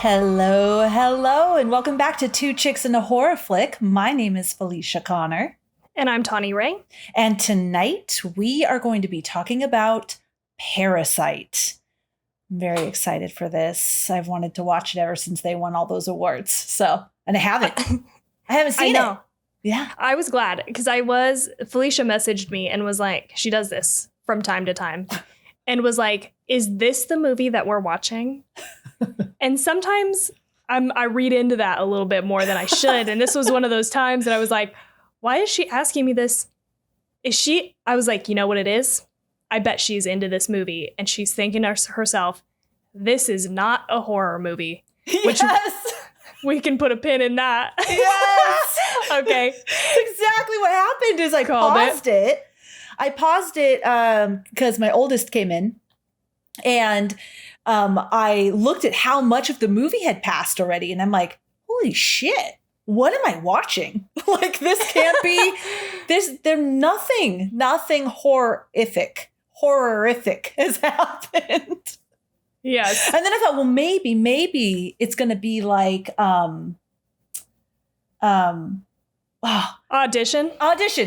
Hello, hello, and welcome back to Two Chicks and a Horror Flick. My name is Felicia Connor. And I'm Tawny Ray. And tonight we are going to be talking about Parasite. I'm very excited for this. I've wanted to watch it ever since they won all those awards. And I haven't. I haven't seen it. Yeah. I was glad because Felicia messaged me and was like, she does this from time to time, and was like, is this the movie that we're watching? And sometimes I read into that a little bit more than I should. And this was one of those times that I was like, why is she asking me this? I was like, you know what it is? I bet she's into this movie. And she's thinking to herself, this is not a horror movie. Which Yes. we can put a pin in that. Yes. Okay. That's exactly what happened is I paused it. I paused it because my oldest came in. And I looked at how much of the movie had passed already. And I'm like, holy shit, what am I watching? Like, this can't be, there's nothing horrific has happened. Yes. And then I thought, well, maybe it's going to be like, Audition.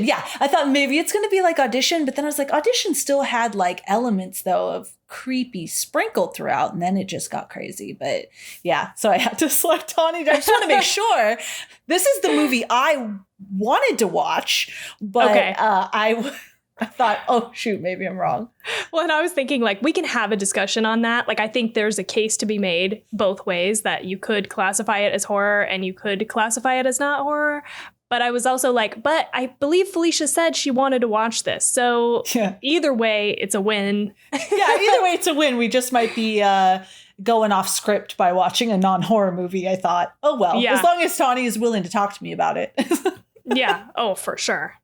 Yeah. I thought maybe it's going to be like Audition, but then I was like, Audition still had like elements though of creepy sprinkled throughout, and then it just got crazy. But yeah, so I had to select Tawny. I just want to make sure this is the movie I wanted to watch, but okay. I thought, oh shoot, maybe I'm wrong. Well, and I was thinking like we can have a discussion on that. Like I think there's a case to be made both ways that you could classify it as horror and you could classify it as not horror. But I was also like, but I believe Felicia said she wanted to watch this. So Either way, it's a win. Yeah, either way, it's a win. We just might be going off script by watching a non-horror movie. I thought, oh, well, as long as Tawny is willing to talk to me about it. Yeah. Oh, for sure.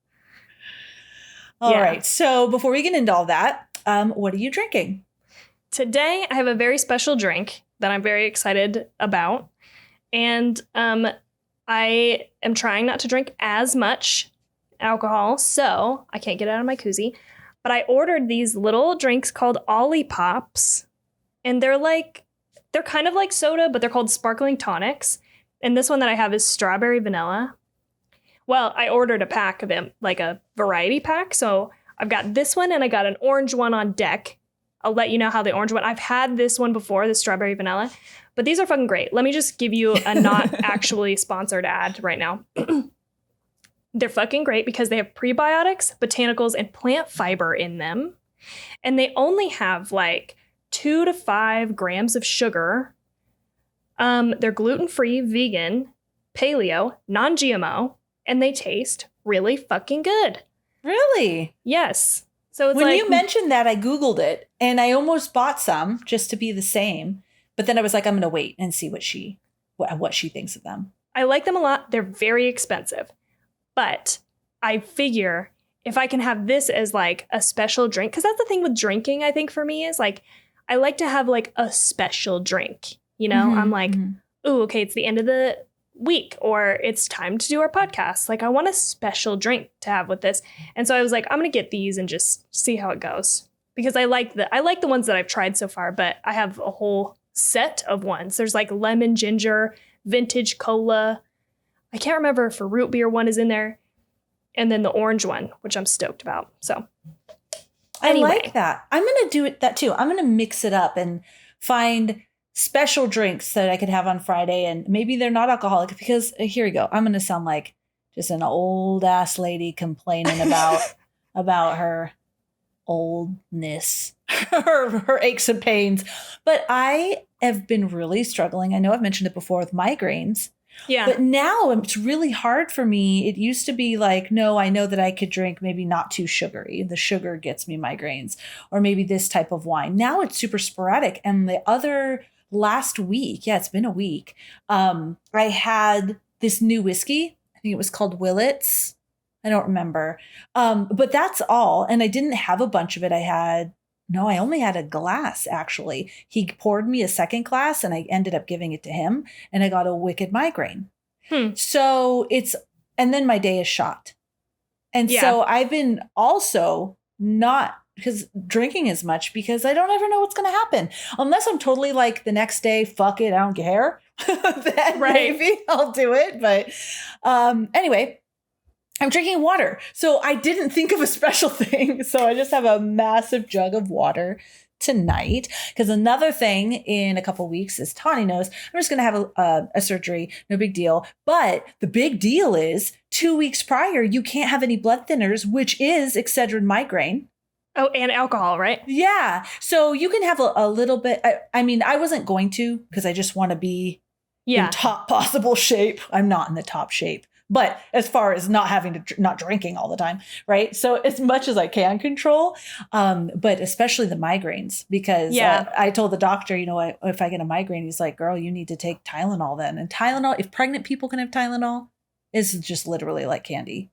All right. So before we get into all that, what are you drinking? Today, I have a very special drink that I'm very excited about. And I am trying not to drink as much alcohol, so I can't get out of my koozie. But I ordered these little drinks called Ollie Pops, and they're kind of like soda, but they're called sparkling tonics. And this one that I have is strawberry vanilla. Well, I ordered a pack of them, like a variety pack. So I've got this one and I got an orange one on deck. I'll let you know how the orange one, I've had this one before, the strawberry vanilla. But these are fucking great. Let me just give you a not actually sponsored ad right now. They're fucking great because they have prebiotics, botanicals, and plant fiber in them. And they only have like 2 to 5 grams of sugar. They're gluten-free, vegan, paleo, non-GMO, and they taste really fucking good. Really? Yes. So it's when you mentioned that, I Googled it and I almost bought some just to be the same. But then I was like, I'm going to wait and see what she thinks of them. I like them a lot. They're very expensive. But I figure if I can have this as like a special drink, because that's the thing with drinking, I think for me is like, I like to have like a special drink. You know, I'm like, ooh, okay, it's the end of the week or it's time to do our podcast. Like I want a special drink to have with this. And so I was like, I'm going to get these and just see how it goes. Because I like the ones that I've tried so far, but I have a whole set of ones. There's like lemon ginger, vintage cola. I can't remember if a root beer one is in there. And then the orange one, which I'm stoked about. So anyway. I like that. I'm going to do that too. I'm going to mix it up and find special drinks that I could have on Friday. And maybe they're not alcoholic because here we go. I'm going to sound like just an old ass lady complaining about her oldness, her aches and pains. But I have been really struggling. I know I've mentioned it before with migraines. Yeah. But now it's really hard for me. It used to be like, no, I know that I could drink maybe not too sugary. The sugar gets me migraines, or maybe this type of wine. Now it's super sporadic. And last week, it's been a week, I had this new whiskey. I think it was called Willits. I don't remember. But that's all. And I didn't have a bunch of it. I only had a glass, actually. He poured me a second glass and I ended up giving it to him and I got a wicked migraine. So and then my day is shot. And so I've been also not because drinking as much because I don't ever know what's going to happen. Unless I'm totally like the next day, fuck it, I don't care. Then maybe I'll do it. But anyway, I'm drinking water. So I didn't think of a special thing. So I just have a massive jug of water tonight. Because another thing in a couple weeks, as Tawny knows, I'm just going to have a surgery. No big deal. But the big deal is 2 weeks prior, you can't have any blood thinners, which is Excedrin migraine. Oh, and alcohol, right? Yeah. So you can have a little bit. I mean, I wasn't going to because I just want to be in top possible shape. I'm not in the top shape. But as far as not having to, not drinking all the time, right? So as much as I can control, but especially the migraines, because I told the doctor, you know, if I get a migraine, he's like, girl, you need to take Tylenol then. And Tylenol, if pregnant people can have Tylenol, is just literally like candy.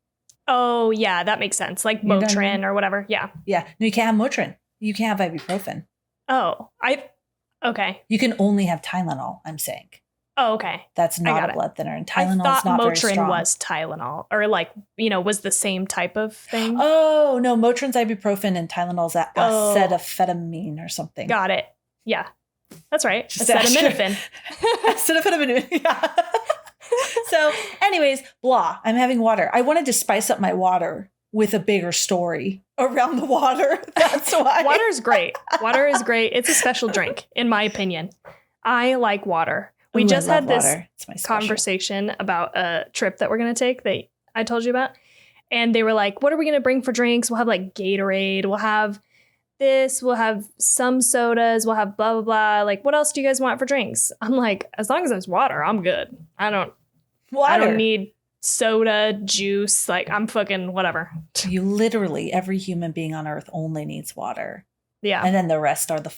Oh, yeah, that makes sense. Like Motrin or whatever. Yeah. Yeah. No, you can't have Motrin. You can't have ibuprofen. Oh, okay. You can only have Tylenol, I'm saying. Oh, okay. That's not a blood thinner. And Tylenol's not very strong. Motrin was Tylenol or like, you know, was the same type of thing. Oh, no. Motrin's ibuprofen and Tylenol's acetaminophen or something. Got it. Yeah. That's right. Acetaminophen. Acetaminophen. Yeah. So anyways, blah. I'm having water. I wanted to spice up my water with a bigger story around the water. That's why. Water is great. Water is great. It's a special drink, in my opinion. I like water. We just had this conversation about a trip that we're going to take that I told you about. And they were like, what are we going to bring for drinks? We'll have like Gatorade. We'll have this. We'll have some sodas. We'll have blah, blah, blah. Like, what else do you guys want for drinks? I'm like, as long as there's water, I'm good. I don't need soda, juice. Like, I'm fucking whatever. You literally, every human being on earth only needs water. Yeah. And then the rest are the,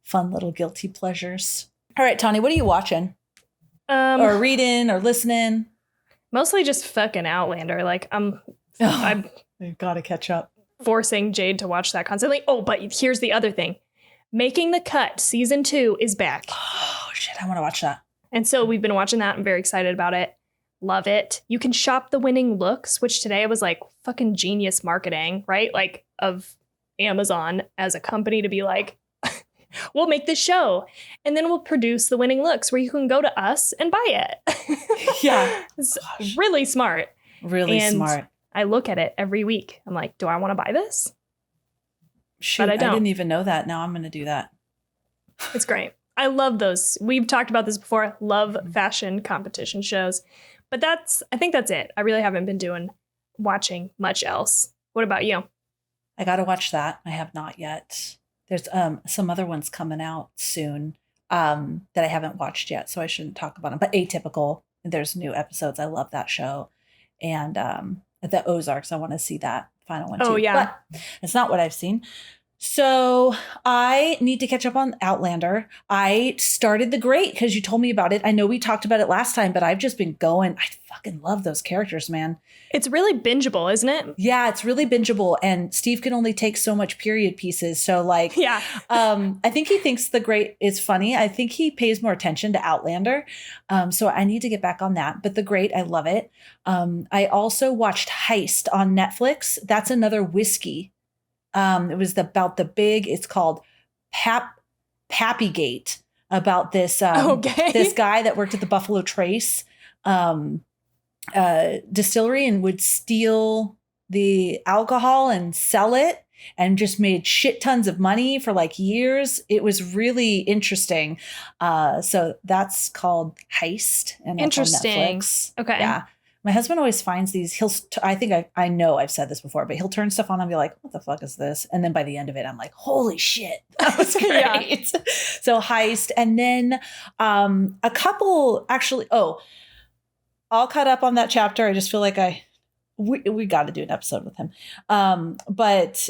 fun little guilty pleasures. All right, Tawny, what are you watching? Or reading or listening? Mostly just fucking Outlander. Like I'm I've got to catch up. Forcing Jade to watch that constantly. Oh, but here's the other thing. Making the Cut season 2 is back. Oh shit, I want to watch that. And so we've been watching that. I'm very excited about it. Love it. You can shop the winning looks, which today was like fucking genius marketing, right? Like of Amazon as a company to be like, we'll make this show and then we'll produce the winning looks where you can go to us and buy it. Yeah. It's really smart. Really smart. I look at it every week. I'm like, do I want to buy this? Shoot, but I didn't even know that. Now I'm going to do that. It's great. I love those. We've talked about this before. Love fashion competition shows. But I think that's it. I really haven't been watching much else. What about you? I got to watch that. I have not yet. There's some other ones coming out soon that I haven't watched yet, so I shouldn't talk about them. But Atypical, there's new episodes. I love that show. And the Ozarks, I want to see that final one too. Oh, yeah. But it's not what I've seen. So I need to catch up on Outlander. I started The Great because you told me about it. I know we talked about it last time, but I've just been going. I fucking love those characters, man. It's really bingeable, isn't it? Yeah, it's really bingeable. And Steve can only take so much period pieces. So like, yeah. I think he thinks The Great is funny. I think he pays more attention to Outlander. So I need to get back on that. But The Great, I love it. I also watched Heist on Netflix. That's another whiskey. It was it's called Pappygate, about this this guy that worked at the Buffalo Trace distillery and would steal the alcohol and sell it and just made shit tons of money for like years. It was really interesting. So that's called Heist, and that's on Netflix. Okay. Yeah. My husband always finds these, I know I've said this before, but he'll turn stuff on and be like, what the fuck is this? And then by the end of it, I'm like, holy shit, that was great. Yeah. So Heist. And then a couple actually, all caught up on that chapter. I just feel like we got to do an episode with him. But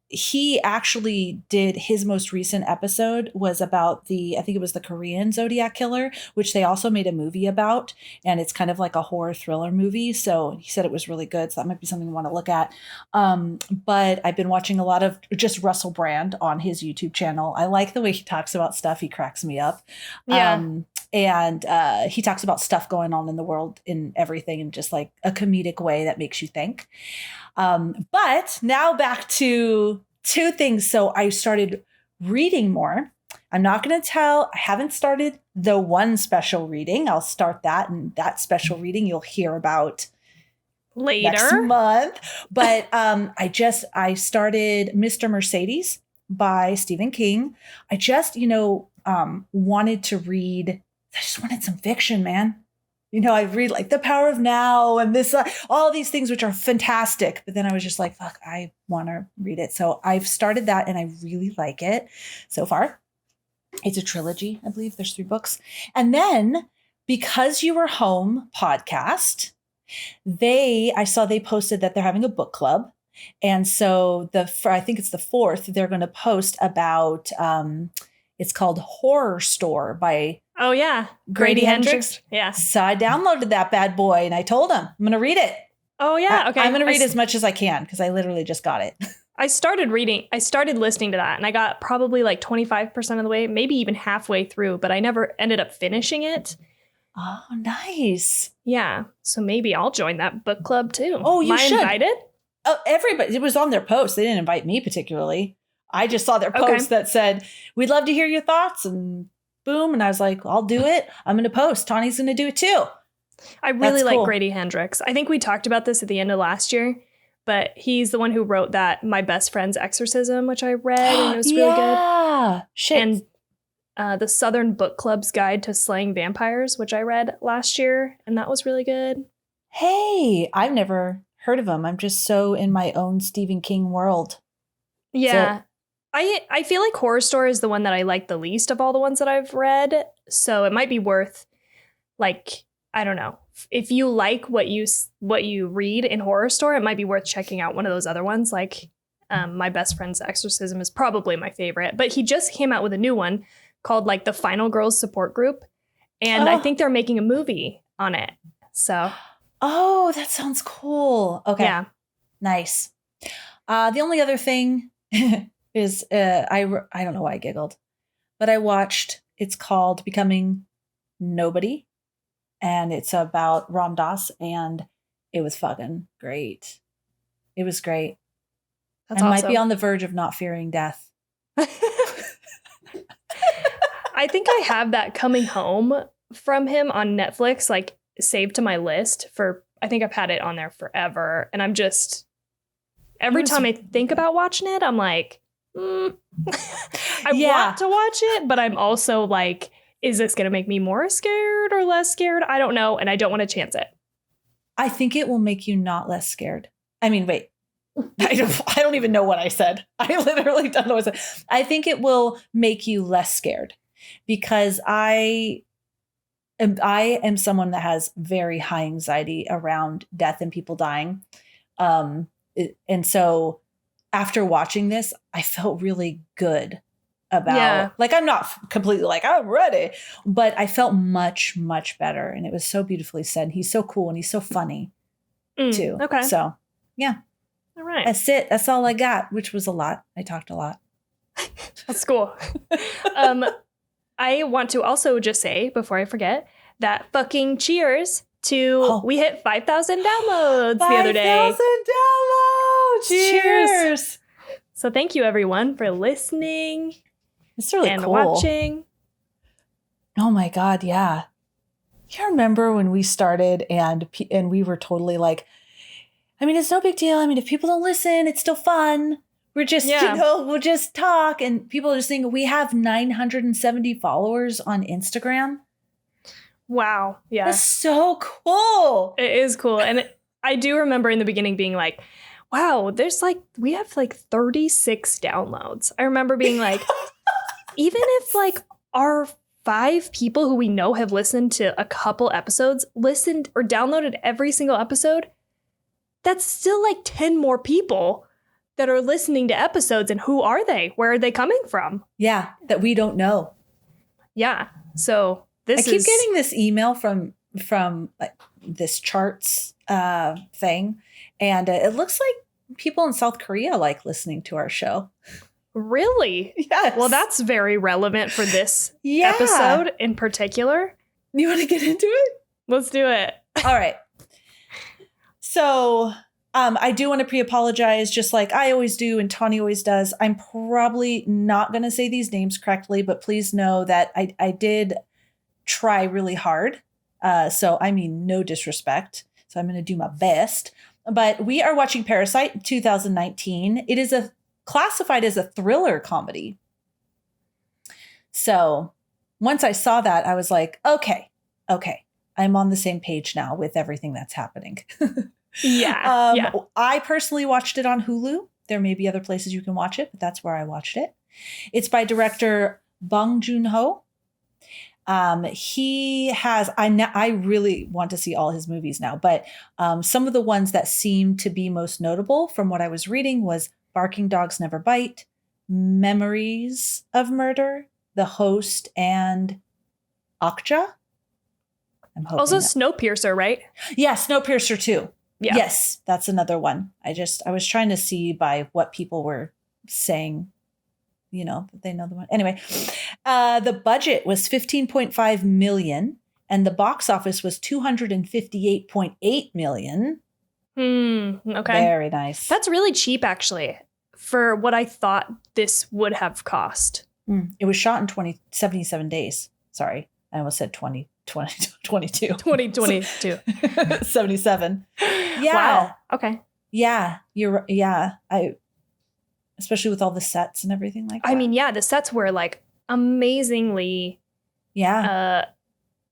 he actually did his most recent episode was about I think it was the Korean Zodiac Killer, which they also made a movie about. And it's kind of like a horror thriller movie. So he said it was really good. So that might be something you want to look at. But I've been watching a lot of just Russell Brand on his YouTube channel. I like the way he talks about stuff. He cracks me up. Yeah. And he talks about stuff going on in the world in everything in just like a comedic way that makes you think. But now back to two things. So I started reading more. I'm not going to tell. I haven't started the one special reading. I'll start that. And that special reading you'll hear about later next month. But I started Mr. Mercedes by Stephen King. I just, wanted to read. I just wanted some fiction, man. I read like The Power of Now and this, all these things, which are fantastic. But then I was just like, fuck, I want to read it. So I've started that and I really like it so far. It's a trilogy. I believe there's 3 books. And then Because You Were Home podcast, I saw they posted that they're having a book club. And so I think it's the 4th, they're going to post about, it's called Horror Store by Oh, yeah. Grady Hendricks. Yeah. So I downloaded that bad boy and I told him I'm going to read it. Oh, yeah. Okay. I'm going to read as much as I can because I literally just got it. I started listening to that and I got probably like 25% of the way, maybe even halfway through, but I never ended up finishing it. Oh, nice. Yeah. So maybe I'll join that book club too. Oh, you should. Am I invited? Oh, everybody. It was on their post. They didn't invite me particularly. I just saw their post that said, we'd love to hear your thoughts, and boom. And I was like, I'll do it. I'm going to post. Tawny's going to do it too. I really like Grady Hendricks. I think we talked about this at the end of last year, but he's the one who wrote that My Best Friend's Exorcism, which I read and it was really good. Yeah. Shit. And the Southern Book Club's Guide to Slaying Vampires, which I read last year, and that was really good. Hey, I've never heard of him. I'm just so in my own Stephen King world. Yeah. I feel like Horror Store is the one that I like the least of all the ones that I've read. So it might be worth, like, I don't know. If you like what you read in Horror Store, it might be worth checking out one of those other ones. Like My Best Friend's Exorcism is probably my favorite. But he just came out with a new one called like The Final Girls Support Group. And I think they're making a movie on it. So. Oh, that sounds cool. Okay. Yeah. Nice. The only other thing is I don't know why I giggled, but I watched, it's called Becoming Nobody, and it's about Ram Dass, and it was fucking great. It was great. That's and awesome. Might be on the verge of not fearing death. I think I have that Coming Home from him on Netflix, like saved to my list for, I think I've had it on there forever. And I'm just, every time I think about watching it, I'm like, I want to watch it, but I'm also like, is this going to make me more scared or less scared? I don't know. And I don't want to chance it. I think it will make you not less scared. I mean, wait, I don't even know what I said. I literally don't know what I said. I think it will make you less scared because I am someone that has very high anxiety around death and people dying. And so after watching this, I felt really good about, like, I'm not completely like, I'm ready, but I felt much, much better. And it was so beautifully said. He's so cool and he's so funny too. Okay. So yeah. All right. That's it. That's all I got, which was a lot. I talked a lot. That's cool. I want to also just say, before I forget, that fucking cheers to, we hit 5,000 downloads the other day. 5,000 downloads! Cheers! So thank you, everyone, for listening. It's really and cool. Watching. Oh my God, yeah. You remember when we started and we were totally like, I mean, it's no big deal. I mean, if people don't listen, it's still fun. We're just, we'll just talk. And people are just thinking, we have 970 followers on Instagram. Wow. Yeah. That's so cool. It is cool. And I do remember in the beginning being like, wow, we have like 36 downloads. I remember being like, even if like our 5 people who we know have listened to a couple episodes, listened or downloaded every single episode, that's still like 10 more people that are listening to episodes. And who are they? Where are they coming from? Yeah, that we don't know. Yeah. So I keep getting this email from like, this charts thing. And it looks like people in South Korea like listening to our show. Really? Yes. Well, that's very relevant for this episode in particular. You want to get into it? Let's do it. All right. So I do want to pre-apologize, just like I always do and Tawny always does. I'm probably not going to say these names correctly, but please know that I did try really hard. So I mean, no disrespect. So I'm going to do my best. But we are watching Parasite 2019. It is classified as a thriller comedy. So once I saw that, I was like, okay, I'm on the same page now with everything that's happening. Yeah. I personally watched it on Hulu. There may be other places you can watch it, but that's where I watched it. It's by director Bong Joon-ho. He has, I really want to see all his movies now, but some of the ones that seem to be most notable from what I was reading was Barking Dogs Never Bite, Memories of Murder, The Host, and Okja. I'm hoping Also Snowpiercer, right? Yeah, Snowpiercer too. Yeah. Yes, that's another one. I was trying to see by what people were saying, that they know the one. Anyway, the budget was $15.5 million and the box office was $258.8 million. Okay. Very nice. That's really cheap, actually, for what I thought this would have cost. It was shot in 77 days. Sorry, I almost said 2022. 2022. 77. Yeah. Wow. Okay. Yeah. Especially with all the sets and everything like that. I mean, yeah, the sets were like amazingly. Yeah.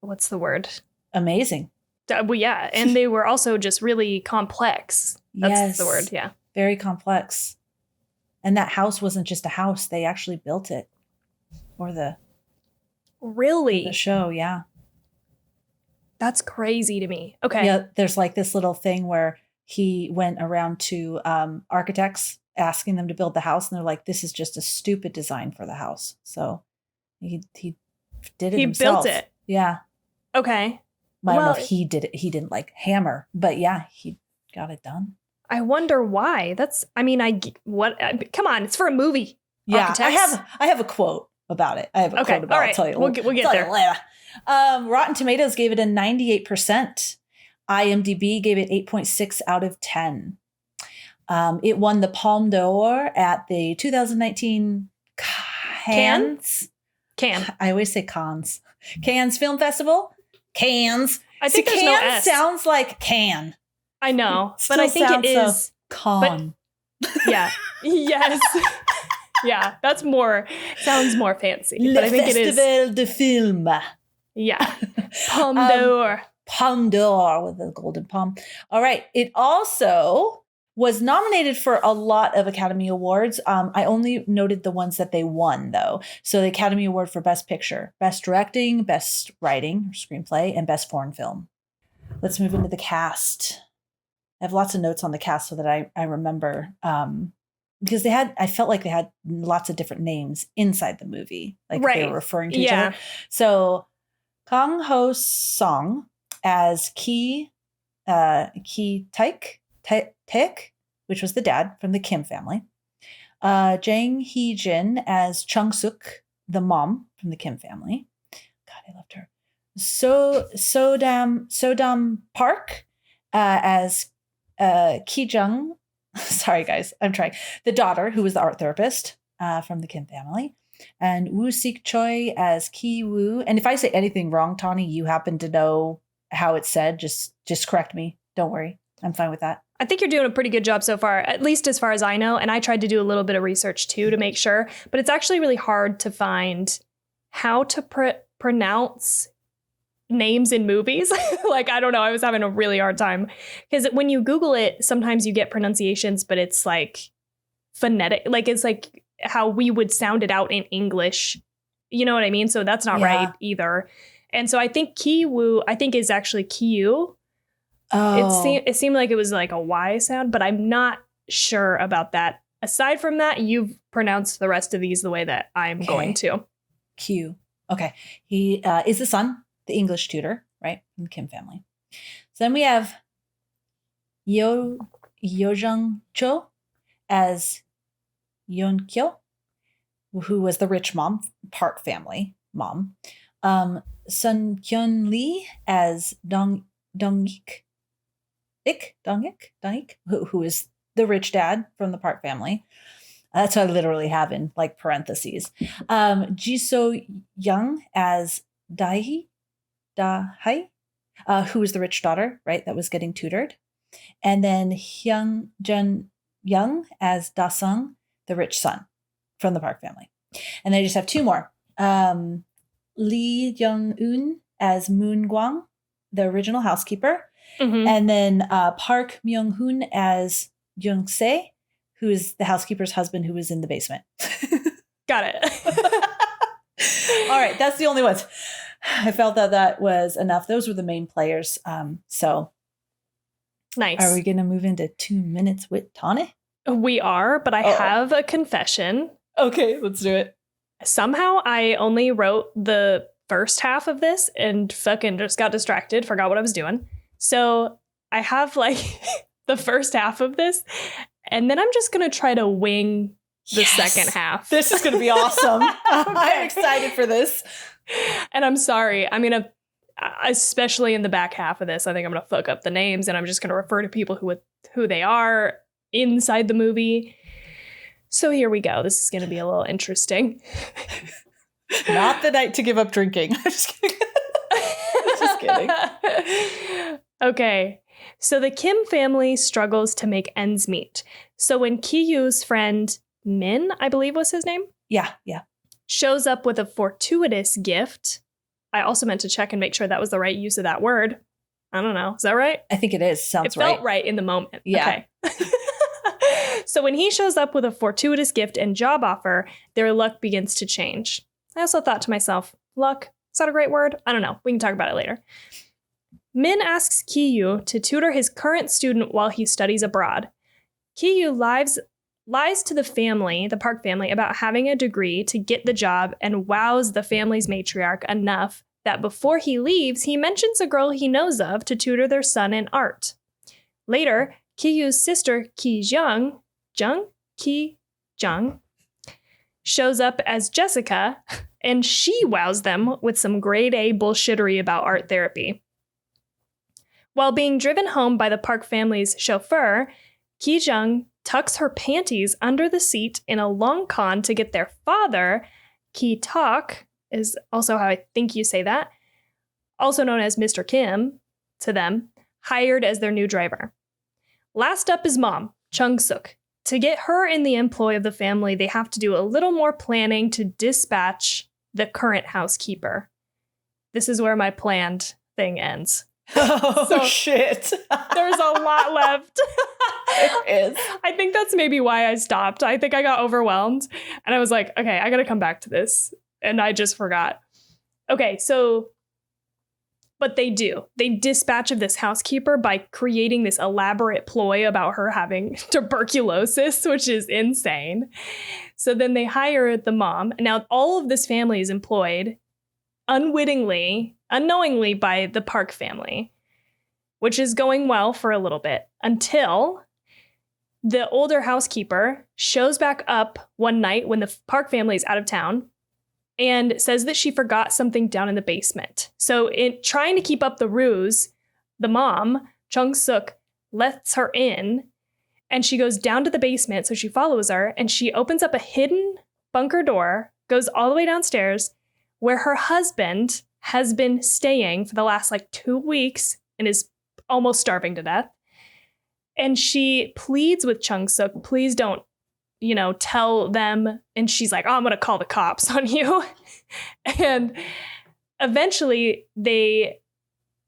What's the word? Amazing. Well, yeah. And they were also just really complex. That's the word. Yeah. Very complex. And that house wasn't just a house. They actually built it for the show. Yeah. That's crazy to me. Okay. Yeah. There's like this little thing where he went around to architects asking them to build the house. And they're like, this is just a stupid design for the house. So he did it himself. Built it. Yeah. Okay. I don't know if he did it. He didn't like hammer, but yeah, he got it done. I wonder why. Come on, it's for a movie. Yeah, Architects. I have a quote about it. I have a quote about it. All right. I'll tell you. We'll get there. Rotten Tomatoes gave it a 98%. IMDb gave it 8.6 out of 10. It won the Palme d'Or at the 2019 Cannes. I always say Cannes. Cannes Film Festival. Cannes. I think there's no S. Sounds like can. I know, but I think it is con. Yeah. Yes. Yeah, sounds more fancy. Le but I think Festival de Film. Yeah. Palme d'Or. Palme d'Or with the golden palm. All right. It also was nominated for a lot of Academy Awards. I only noted the ones that they won, though. So the Academy Award for Best Picture, Best Directing, Best Writing, Screenplay, and Best Foreign Film. Let's move into the cast. I have lots of notes on the cast so that I remember. Because I felt like they had lots of different names inside the movie. Like they were referring to each other. So Kang Ho Song as Ki Taek, which was the dad from the Kim family. Jang Hee-jin as Chung Suk, the mom from the Kim family. God, I loved her. Sodam Park as Ki Jung. Sorry, guys, I'm trying. The daughter, who was the art therapist from the Kim family. And Woo Sik Choi as Ki Woo. And if I say anything wrong, Tawny, you happen to know how it's said, just correct me. Don't worry. I'm fine with that. I think you're doing a pretty good job so far, at least as far as I know. And I tried to do a little bit of research too to make sure, but it's actually really hard to find how to pronounce names in movies. Like, I don't know. I was having a really hard time because when you Google it, sometimes you get pronunciations, but it's like phonetic, like it's like how we would sound it out in English. You know what I mean? So that's not right either. And so I think Ki-woo, is actually Ki-yu. Oh. It seemed like it was like a Y sound, but I'm not sure about that. Aside from that, you've pronounced the rest of these the way that I'm going to. Q. Okay. He is the son, the English tutor, right? From the Kim family. So then we have Yojung Cho as Yeon-kyo, who was the rich mom, Park family mom. Sun Hyun Lee as Dong-ik, who is the rich dad from the Park family. That's what I literally have in like parentheses. Ji So Young as Dahai, who is the rich daughter, right? That was getting tutored. And then Hyung Jun Young as Da Sung, the rich son from the Park family. And then I just have two more. Lee Jung-eun as Moon Gwang, the original housekeeper. Mm-hmm. And then Park Myung-hoon as Jung Se, who is the housekeeper's husband who was in the basement. Got it. All right, that's the only ones. I felt that was enough. Those were the main players. So nice. Are we going to move into 2 minutes with Tawny? We are, but I have a confession. Okay, let's do it. Somehow I only wrote the first half of this and fucking just got distracted, forgot what I was doing. So I have like the first half of this, and then I'm just going to try to wing the second half. This is going to be awesome. I'm excited for this. And I'm sorry. I'm going to, especially in the back half of this, I think I'm going to fuck up the names, and I'm just going to refer to people who they are inside the movie. So here we go. This is going to be a little interesting. Not the night to give up drinking. I'm just kidding. Just kidding. Okay. So the Kim family struggles to make ends meet. So when Ki-yu's friend Min, I believe was his name? Yeah. Shows up with a fortuitous gift. I also meant to check and make sure that was the right use of that word. I don't know. Is that right? I think it is. Sounds right. It felt right in the moment. Yeah. Okay. So when he shows up with a fortuitous gift and job offer, their luck begins to change. I also thought to myself, luck, is that a great word? I don't know. We can talk about it later. Min asks Ki-yu to tutor his current student while he studies abroad. Ki-yu lies to the family, the Park family, about having a degree to get the job and wows the family's matriarch enough that before he leaves, he mentions a girl he knows of to tutor their son in art. Later, Ki-yu's sister Ki-jung shows up as Jessica, and she wows them with some grade A bullshittery about art therapy. While being driven home by the Park family's chauffeur, Ki-jung tucks her panties under the seat in a long con to get their father, Ki-tak, is also how I think you say that, also known as Mr. Kim, to them, hired as their new driver. Last up is mom, Chung-suk. To get her in the employ of the family, they have to do a little more planning to dispatch the current housekeeper. This is where my planned thing ends. Oh, so, shit. There's a lot left. There is. I think that's maybe why I stopped. I think I got overwhelmed and I was like, okay, I got to come back to this. And I just forgot. Okay, so, but they do. They dispatch of this housekeeper by creating this elaborate ploy about her having tuberculosis, which is insane. So then they hire the mom. Now, all of this family is employed unknowingly by the Park family, which is going well for a little bit until the older housekeeper shows back up one night when the Park family is out of town and says that she forgot something down in the basement. So in trying to keep up the ruse, the mom, Chung-suk, lets her in and she goes down to the basement. So she follows her and she opens up a hidden bunker door, goes all the way downstairs where her husband has been staying for the last 2 weeks and is almost starving to death. And she pleads with Chung-suk, please don't, tell them. And she's like, oh, I'm going to call the cops on you. And eventually the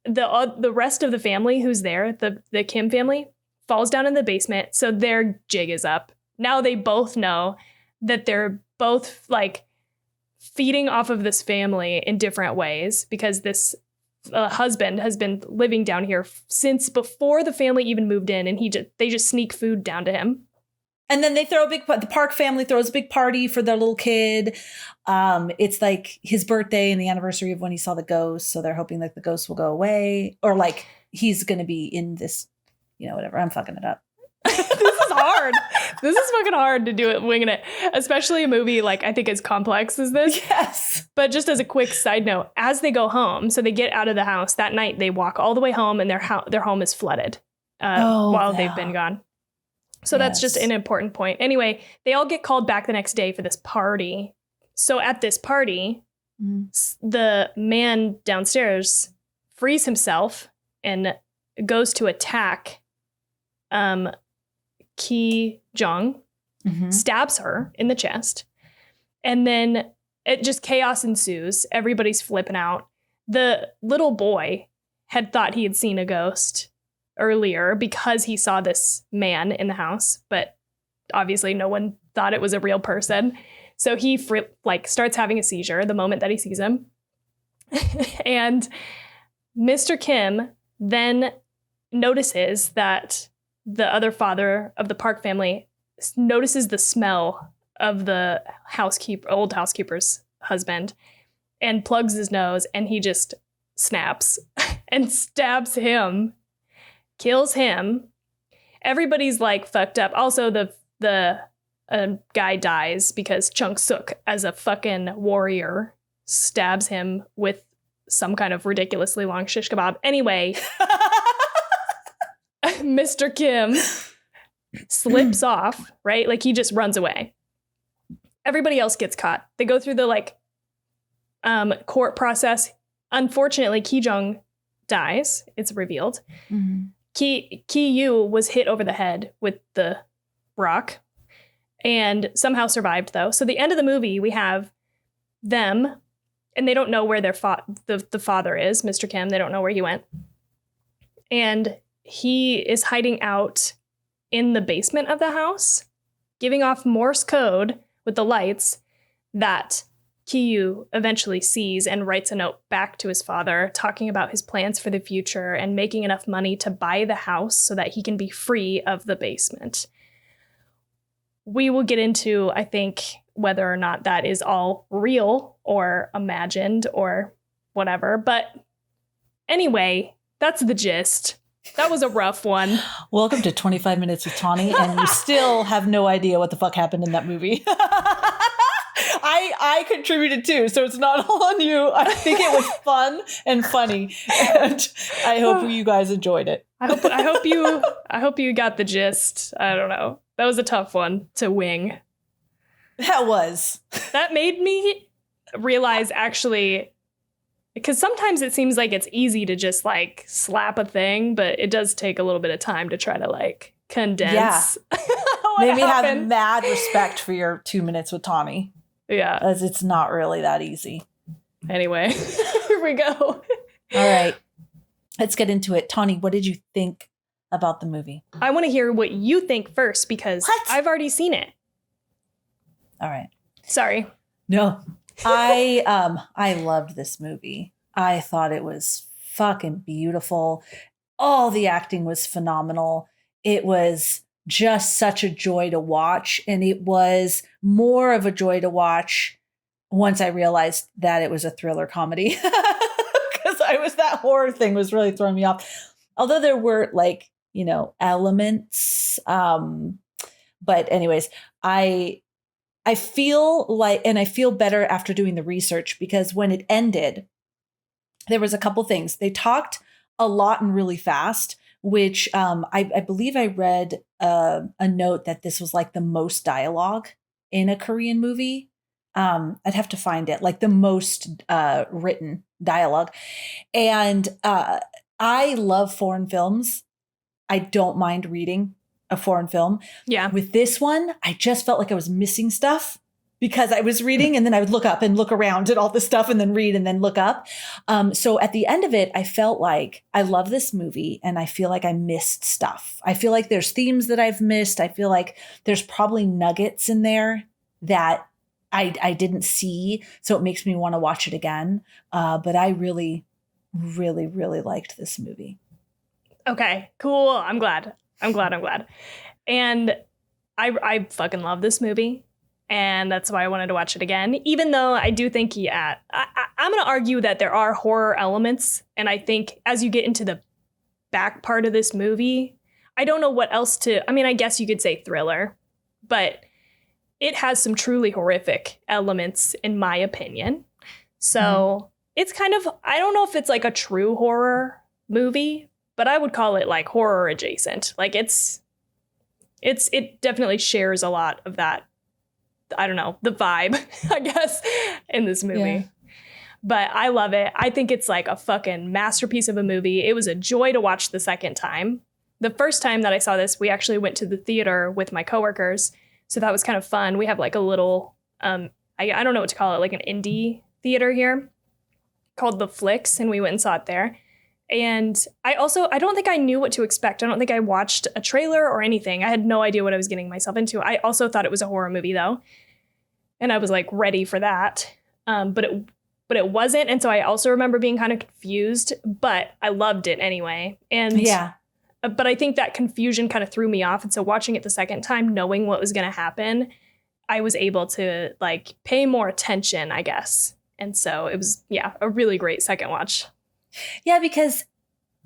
rest of the family who's there, the Kim family, falls down in the basement. So their jig is up. Now they both know that they're both feeding off of this family in different ways because this husband has been living down here since before the family even moved in, and they just sneak food down to him. And then they the Park family throws a big party for their little kid. It's his birthday and the anniversary of when he saw the ghost. So they're hoping that the ghost will go away or he's going to be in this, whatever. I'm fucking it up. This is is hard. This is fucking hard to do it winging it, especially a movie like I think as complex as this. Yes. But just as a quick side note, as they go home, so they get out of the house that night, they walk all the way home, and their home is flooded while they've been gone. So that's just an important point. Anyway, they all get called back the next day for this party. So at this party, the man downstairs frees himself and goes to attack Ki Jong, stabs her in the chest, and then it just chaos ensues. Everybody's flipping out. The little boy had thought he had seen a ghost earlier because he saw this man in the house, but obviously no one thought it was a real person. So he starts having a seizure the moment that he sees him. And Mr. Kim then notices that the other father of the Park family notices the smell of the old housekeeper's husband and plugs his nose, and he just snaps and stabs him, kills him. Everybody's like fucked up. Also, the guy dies because Chung Suk, as a fucking warrior, stabs him with some kind of ridiculously long shish kebab. Anyway, Mr. Kim slips off, right? Like he just runs away. Everybody else gets caught. They go through the court process. Unfortunately, Ki Jong dies. It's revealed. Ki Yu was hit over the head with the rock and somehow survived, though. So the end of the movie, we have them, and they don't know where the father is, Mr. Kim. They don't know where he went. And he is hiding out in the basement of the house, giving off Morse code with the lights that Ki-yu eventually sees and writes a note back to his father, talking about his plans for the future and making enough money to buy the house so that he can be free of the basement. We will get into, I think, whether or not that is all real or imagined or whatever. But anyway, that's the gist. That was a rough one. Welcome to 25 Minutes with Tawny, and you still have no idea what the fuck happened in that movie. I contributed too, so it's not all on you. I think it was fun and funny, and I hope you guys enjoyed it. I hope you got the gist. I don't know. That was a tough one to wing. That made me realize, actually, because sometimes it seems like it's easy to just like slap a thing, but it does take a little bit of time to try to like condense. Yeah. Made me have mad respect for your 2 minutes with Tawny. Yeah. As it's not really that easy. Anyway, here we go. All right. Let's get into it. Tawny, what did you think about the movie? I want to hear what you think first, because I've already seen it. All right. Sorry. No. I loved this movie. I thought it was fucking beautiful. All the acting was phenomenal. It was just such a joy to watch. And it was more of a joy to watch once I realized that it was a thriller comedy. Because that horror thing was really throwing me off. Although there were elements. But anyways, I feel like, and I feel better after doing the research, because when it ended, there was a couple things. They talked a lot and really fast, which I believe I read a note that this was like the most dialogue in a Korean movie. I'd have to find it, like the most written dialogue. And I love foreign films. I don't mind reading a foreign film. Yeah. With this one, I just felt like I was missing stuff because I was reading and then I would look up and look around at all this stuff and then read and then look up. So at the end of it, I felt like I love this movie and I feel like I missed stuff. I feel like there's themes that I've missed. I feel like there's probably nuggets in there that I didn't see. So it makes me want to watch it again. But I really, really, really liked this movie. Okay, cool. I'm glad. And I fucking love this movie. And that's why I wanted to watch it again. Even though I do think, I'm going to argue that there are horror elements. And I think as you get into the back part of this movie, I don't know what else to, I mean, I guess you could say thriller, but it has some truly horrific elements, in my opinion. So it's kind of, I don't know if it's like a true horror movie, but I would call it like horror adjacent. Like it definitely shares a lot of that, I don't know, the vibe, I guess, in this movie. Yeah. But I love it. I think it's like a fucking masterpiece of a movie. It was a joy to watch the second time. The first time that I saw this, we actually went to the theater with my coworkers. So that was kind of fun. We have like a little, I don't know what to call it, like an indie theater here called The Flicks. And we went and saw it there. And I don't think I knew what to expect. I don't think I watched a trailer or anything. I had no idea what I was getting myself into. I also thought it was a horror movie though. And I was like ready for that. But it wasn't. And so I also remember being kind of confused, but I loved it anyway. And yeah. But I think that confusion kind of threw me off. And so watching it the second time, knowing what was going to happen, I was able to like pay more attention, I guess. And so it was, yeah, a really great second watch. Yeah, because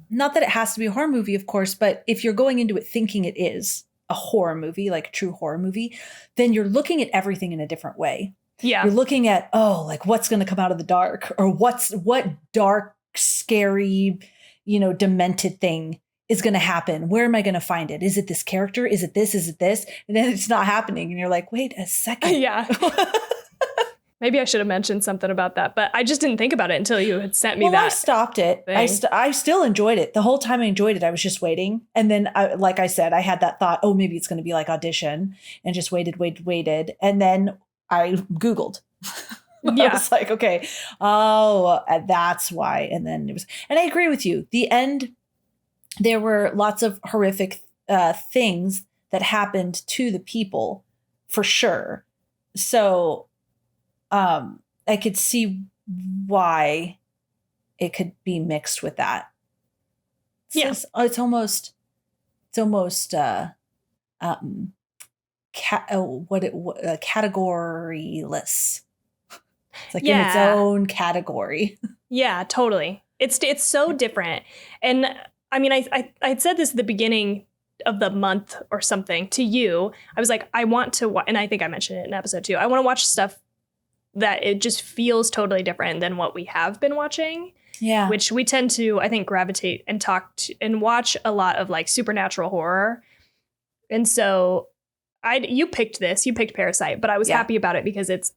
not that it has to be a horror movie, of course, but if you're going into it thinking it is a horror movie, like a true horror movie, then you're looking at everything in a different way. Yeah. You're looking at, like what's going to come out of the dark, or what dark, scary, demented thing is going to happen. Where am I going to find it? Is it this character? Is it this? Is it this? And then it's not happening. And you're like, wait a second. Yeah. Maybe I should have mentioned something about that, but I just didn't think about it until you had sent me that. I stopped it. I still enjoyed it. The whole time I enjoyed it, I was just waiting. And then, like I said, I had that thought, maybe it's going to be like Audition, and just waited. And then I Googled. Yeah. I was like, okay, that's why. And then and I agree with you. The end, there were lots of horrific things that happened to the people, for sure. So I could see why it could be mixed with that. It's almost categoryless. It's like in its own category. Yeah, totally. It's so different. And I mean, I had said this at the beginning of the month or something to you. I was like, I want to and I think I mentioned it in episode 2. I want to watch stuff that it just feels totally different than what we have been watching. Yeah. Which we tend to, I think, gravitate and and watch a lot of like supernatural horror. And so you picked Parasite, but I was happy about it because it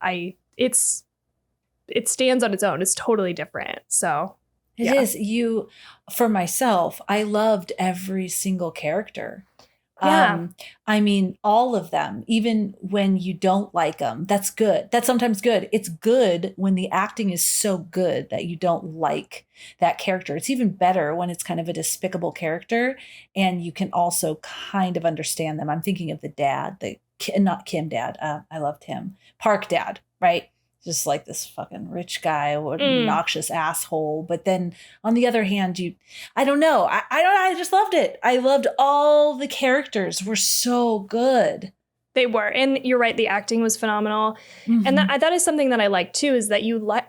stands on its own. It's totally different. So it is. For myself, I loved every single character. Yeah. I mean, all of them, even when you don't like them, that's good. That's sometimes good. It's good when the acting is so good that you don't like that character. It's even better when it's kind of a despicable character and you can also kind of understand them. I'm thinking of the dad, not Kim dad. I loved him. Park dad, right? Just like this fucking rich guy, obnoxious asshole. But then on the other hand, I don't know. I just loved it. I loved all the characters were so good. They were. And you're right. The acting was phenomenal. Mm-hmm. And that is something that I like too, is that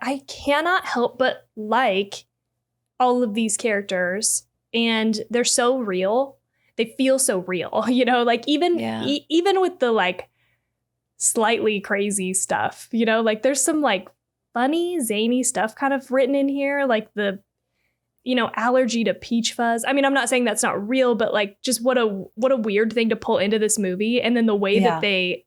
I cannot help but like all of these characters, and they're so real. They feel so real, like even with the like slightly crazy stuff, like there's some like funny, zany stuff kind of written in here, like the, allergy to peach fuzz. I mean, I'm not saying that's not real, but like just what a weird thing to pull into this movie. And then the way that they,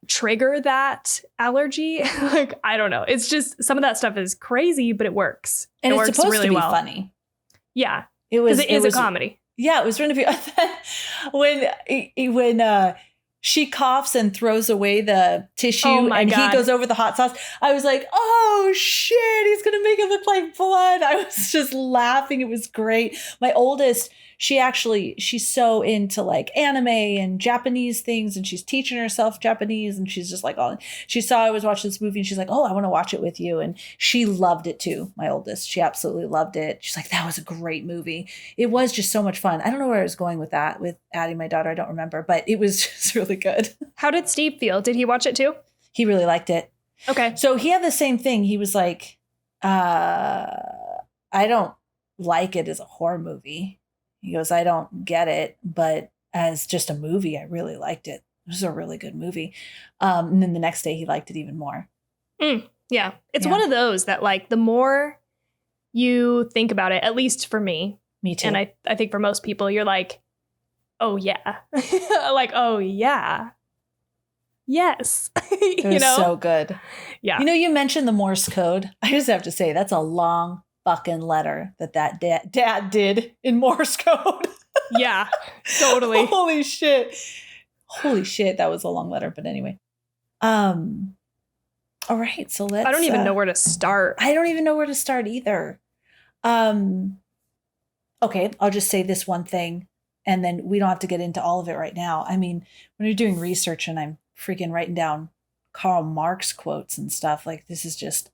trigger that allergy, like, I don't know. It's just some of that stuff is crazy, but it works. And it's supposed really to be funny. Yeah. It was a comedy. Yeah, it was going to be when she coughs and throws away the tissue and he goes over the hot sauce. I was like, oh shit, he's going to make it look like blood. I was just laughing. It was great. My oldest, she's so into like anime and Japanese things, and she's teaching herself Japanese, and she's just like, she saw I was watching this movie and she's like, I want to watch it with you. And she loved it too. My oldest, she absolutely loved it. She's like, that was a great movie. It was just so much fun. I don't know where I was going with that, with adding my daughter. I don't remember, but it was just really good. How did Steve feel? Did he watch it too? He really liked it. Okay. So he had the same thing. He was like, I don't like it as a horror movie. He goes, I don't get it, but as just a movie, I really liked it. It was a really good movie. And then the next day he liked it even more. Yeah. It's Yeah. one of those that like the more you think about it, at least for me. Me too. And I think for most people, you're like, oh yeah. Like, oh yeah. Yes. It was so good. Yeah. You know, you mentioned the Morse code. I just have to say that's a long fucking letter that dad did in Morse code. Yeah, totally. Holy shit. Holy shit, that was a long letter. But anyway. All right, so let's. I don't even know where to start. I don't even know where to start either. Okay, I'll just say this one thing, and then we don't have to get into all of it right now. I mean, when you're doing research and I'm freaking writing down Karl Marx quotes and stuff, like this is just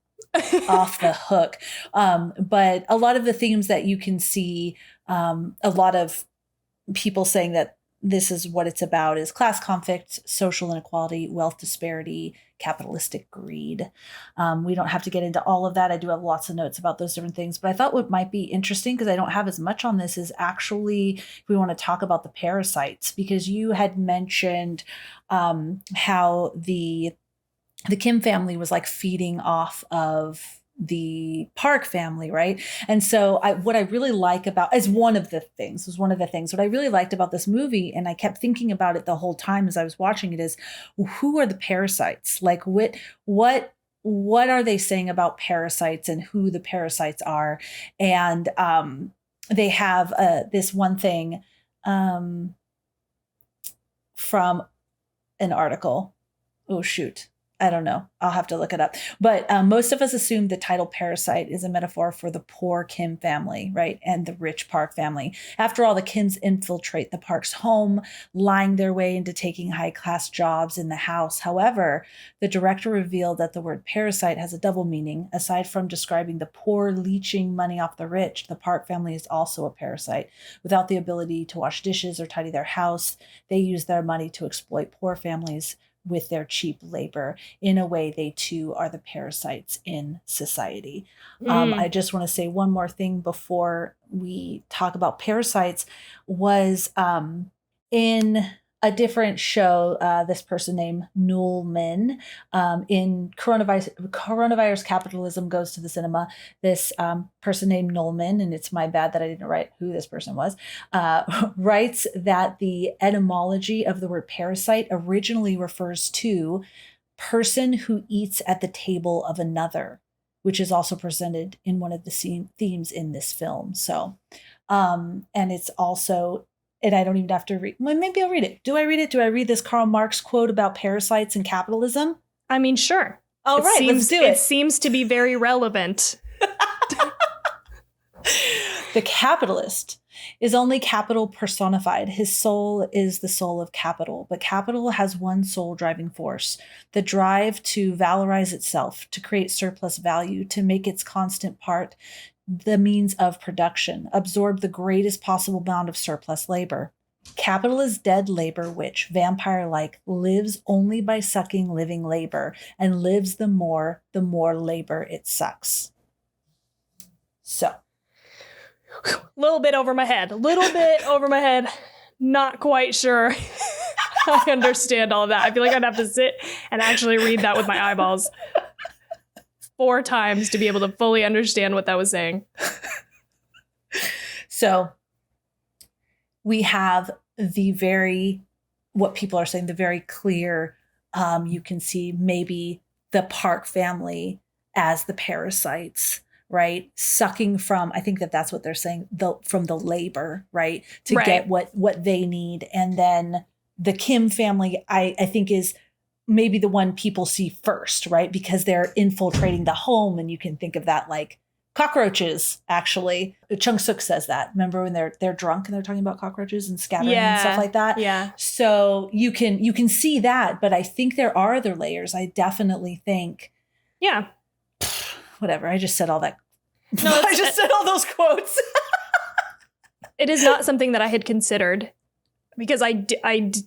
off the hook. But a lot of the themes that you can see, a lot of people saying that this is what it's about is class conflict, social inequality, wealth disparity, capitalistic greed. We don't have to get into all of that. I do have lots of notes about those different things, but I thought what might be interesting, because I don't have as much on this, is actually if we want to talk about the parasites, because you had mentioned how the Kim family was like feeding off of the Park family, right? And so what I really like about, what I really liked about this movie, and I kept thinking about it the whole time as I was watching it, is who are the parasites? Like what are they saying about parasites and who the parasites are? And they have this one thing from an article. Oh, shoot. I don't know. I'll have to look it up. But most of us assume the title Parasite is a metaphor for the poor Kim family, right? And the rich Park family. After all, the Kims infiltrate the Park's home, lying their way into taking high-class jobs in the house. However, the director revealed that the word parasite has a double meaning. Aside from describing the poor leeching money off the rich, the Park family is also a parasite. Without the ability to wash dishes or tidy their house, they use their money to exploit poor families with their cheap labor. In a way, they too are the parasites in society. I just want to say one more thing before we talk about parasites. Was in a different show, this person named Newman, in Coronavirus Capitalism Goes to the Cinema, this person named Newman, and it's my bad that I didn't write who this person was, writes that the etymology of the word parasite originally refers to person who eats at the table of another, which is also presented in one of the themes in this film. So, and it's also, and I don't even have to read, well, maybe I'll read it. Do I read it? Do I read this Karl Marx quote about parasites and capitalism? I mean, sure. All right, let's do it. It seems to be very relevant. The capitalist is only capital personified. His soul is the soul of capital, but capital has one sole driving force: the drive to valorize itself, to create surplus value, to make its constant part the means of production, absorb the greatest possible amount of surplus labor. Capital is dead labor, which, vampire-like, lives only by sucking living labor, and lives the more labor it sucks. So. A little bit over my head. Not quite sure I understand all of that. I feel like I'd have to sit and actually read that with my eyeballs 4 times to be able to fully understand what that was saying. So we have what people are saying, the very clear, you can see maybe the Park family as the parasites, right? Sucking from, I think that's what they're saying, from the labor, right? To get what they need. And then the Kim family, I think, is maybe the one people see first, right? Because they're infiltrating the home, and you can think of that like cockroaches, actually. Chung Suk says that. Remember when they're drunk and they're talking about cockroaches and scattering and stuff like that? Yeah. So you can see that, but I think there are other layers. I definitely think. Yeah. Whatever. I just said all that. No, I just said all those quotes. It is not something that I had considered, because it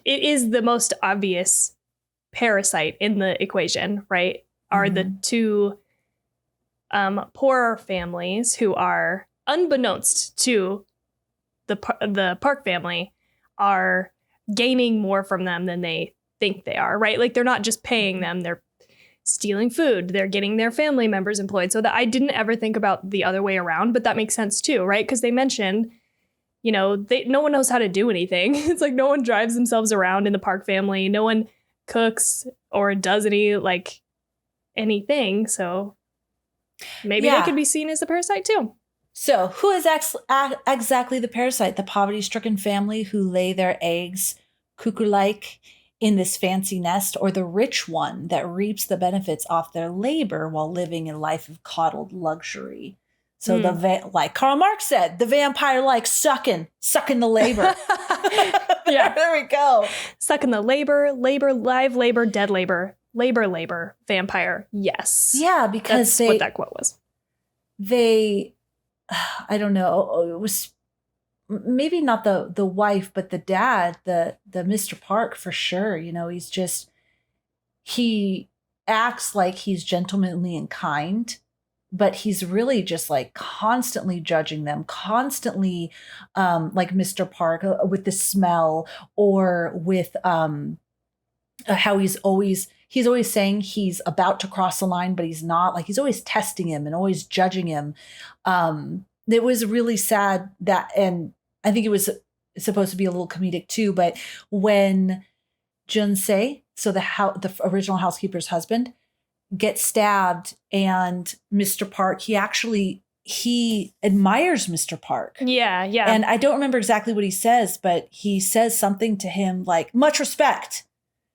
is the most obvious parasite in the equation, right? Are the two poorer families who are, unbeknownst to the Park family are gaining more from them than they think they are, right? Like they're not just paying them, they're stealing food, they're getting their family members employed. So that I didn't ever think about the other way around, but that makes sense too, right? Because they mentioned, no one knows how to do anything. It's like no one drives themselves around in the Park family. No one cooks or does anything. So maybe they could be seen as a parasite too. So who is exactly the parasite? The poverty-stricken family who lay their eggs cuckoo-like in this fancy nest, or the rich one that reaps the benefits off their labor while living a life of coddled luxury? So like Karl Marx said, the vampire likes sucking the labor. Yeah, there we go. Sucking the labor, live labor, dead labor, vampire. Yes. Yeah, because that's what that quote was. I don't know. It was maybe not the wife, but the dad, the Mr. Park for sure. He acts like he's gentlemanly and kind, but he's really just like constantly judging them, constantly like Mr. Park with the smell, or with how he's always saying he's about to cross the line, but he's not. Like he's always testing him and always judging him. It was really sad and I think it was supposed to be a little comedic too, but when Joon-ho, so the original housekeeper's husband, gets stabbed, and Mr. Park, he admires Mr. Park. Yeah. And I don't remember exactly what he says, but he says something to him like, much respect.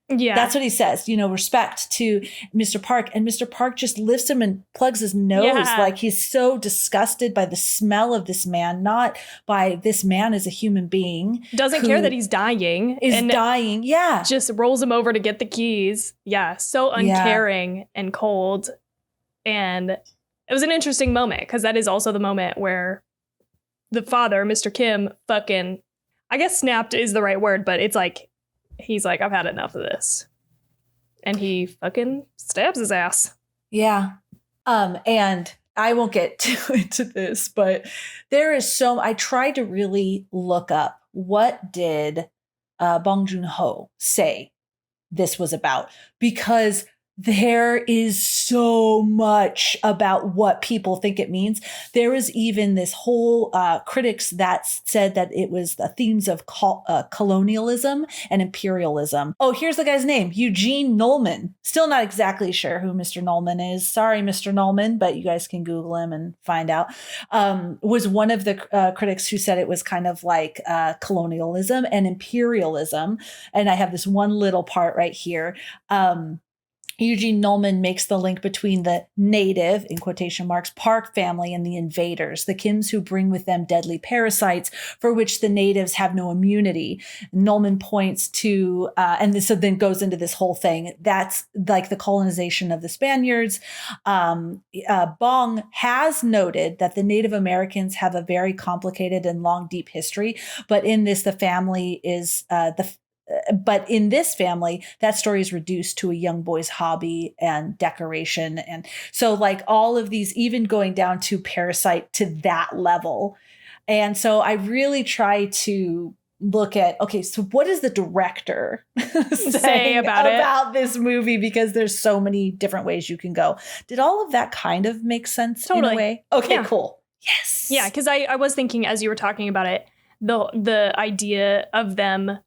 Yeah. That's what he says, respect to Mr. Park. And Mr. Park just lifts him and plugs his nose like he's so disgusted by the smell of this man, not by this man as a human being. Doesn't care that he's dying. Yeah. Just rolls him over to get the keys. Yeah. So uncaring and cold. And it was an interesting moment because that is also the moment where the father, Mr. Kim, fucking, I guess snapped is the right word, but it's like, he's like, I've had enough of this. And he fucking stabs his ass. Yeah. And I won't get too into this, but there is I tried to really look up what did Bong Joon-ho say this was about, because there is so much about what people think it means. There was even this whole critics that said that it was the themes of colonialism and imperialism. Oh, here's the guy's name, Eugene Nolman. Still not exactly sure who Mr. Nolman is. Sorry, Mr. Nolman, but you guys can Google him and find out. Was one of the critics who said it was kind of like colonialism and imperialism. And I have this one little part right here. Eugene Nolman makes the link between the native, in quotation marks, Park family and the invaders, the Kims who bring with them deadly parasites for which the natives have no immunity. Nolman points to, and this then goes into this whole thing, that's like the colonization of the Spaniards. Bong has noted that the Native Americans have a very complicated and long, deep history, but in this, the family is but in this family, that story is reduced to a young boy's hobby and decoration. And so like all of these, even going down to Parasite to that level. And so I really try to look at, okay, so what does the director say about this movie? Because there's so many different ways you can go. Did all of that kind of make sense in a way? Okay, cool. Yes. Yeah, because I was thinking as you were talking about it, the idea of them,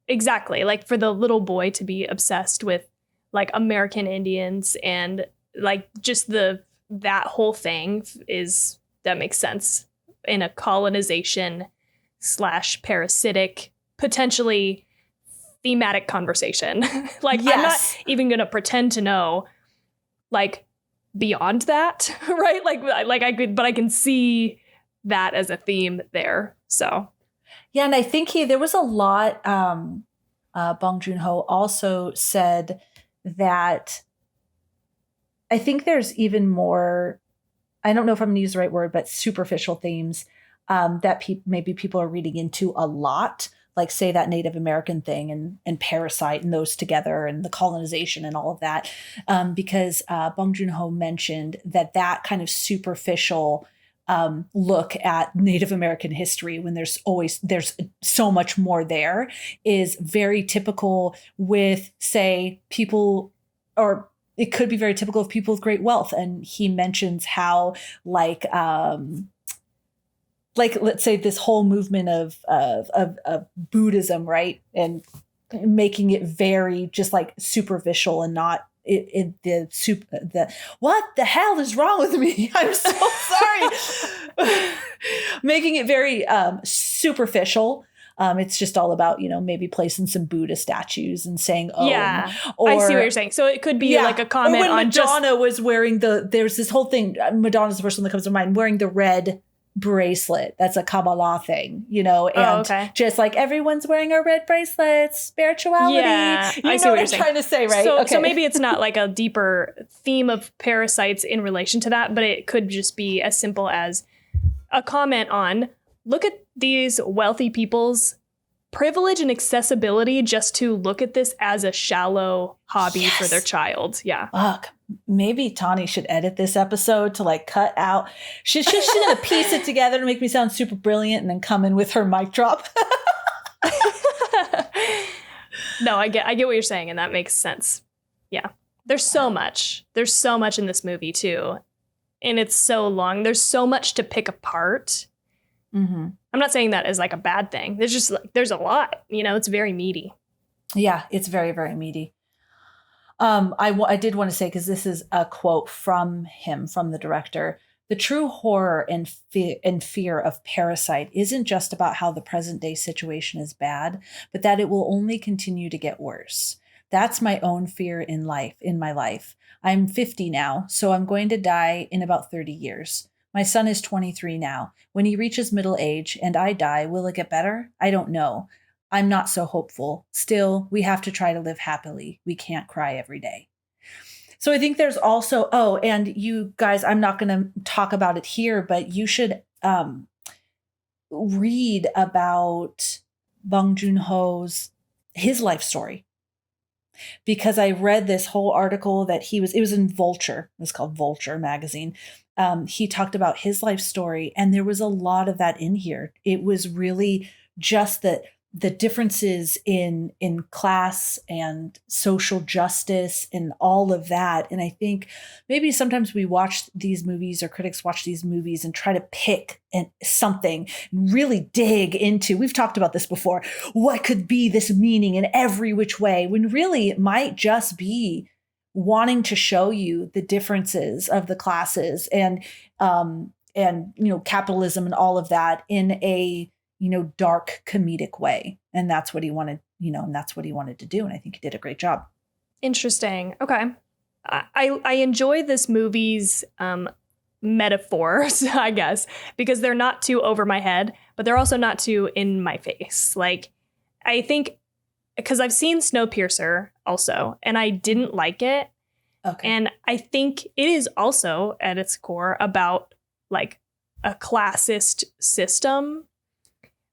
exactly, like for the little boy to be obsessed with like American Indians and like just that whole thing that makes sense in a colonization / parasitic, potentially thematic conversation. Like I'm not even going to pretend to know like beyond that, right? Like I can see that as a theme there. So yeah, and I think there was a lot, Bong Joon-ho also said that I think there's even more, I don't know if I'm going to use the right word, but superficial themes that maybe people are reading into a lot, like say that Native American thing and Parasite and those together and the colonization and all of that, because Bong Joon-ho mentioned that kind of superficial look at Native American history when there's so much more there is very typical with, say, people, or it could be very typical of people with great wealth. And he mentions how like let's say this whole movement of Buddhism, right? And making it very just like superficial and not what the hell is wrong with me? I'm so sorry. Making it very superficial. It's just all about, maybe placing some Buddha statues and saying, oh, yeah, I see what you're saying. So it could be like a comment or when on Madonna was wearing there's this whole thing. Madonna's the first one that comes to mind, wearing the red bracelet. That's a Kabbalah thing, and just like everyone's wearing a red bracelet, spirituality. Yeah, I see what you're trying to say, right? So maybe it's not like a deeper theme of parasites in relation to that, but it could just be as simple as a comment on, look at these wealthy people's privilege and accessibility just to look at this as a shallow hobby for their child. Yeah. Fuck. Maybe Tawny should edit this episode to like cut out. She's gonna piece it together to make me sound super brilliant and then come in with her mic drop. No, I get what you're saying, and that makes sense. Yeah. There's so much. There's so much in this movie too. And it's so long. There's so much to pick apart. Mm-hmm. I'm not saying that as like a bad thing. There's a lot, it's very meaty. Yeah, it's very, very meaty. I did want to say, because this is a quote from him, from the director, the true horror and fear of Parasite isn't just about how the present day situation is bad, but that it will only continue to get worse. That's my own fear in my life. I'm 50 now, so I'm going to die in about 30 years. My son is 23 now. When he reaches middle age and I die, will it get better? I don't know. I'm not so hopeful. Still, we have to try to live happily. We can't cry every day. So I think there's also, and you guys, I'm not going to talk about it here, but you should read about Bong Joon-ho's, his life story. Because I read this whole article that it was in Vulture. It was called Vulture magazine. He talked about his life story, and there was a lot of that in here. It was really just the differences in class and social justice and all of that. And I think maybe sometimes we watch these movies, or critics watch these movies, and try to pick something and really dig into, we've talked about this before, what could be this meaning in every which way, when really it might just be wanting to show you the differences of the classes and capitalism and all of that in a dark comedic way. And that's what he wanted, and that's what he wanted to do. And I think he did a great job. Interesting. Okay. I enjoy this movie's metaphors, I guess, because they're not too over my head, but they're also not too in my face. Like, I think, because I've seen Snowpiercer also, and I didn't like it. Okay. And I think it is also at its core about like a classist system,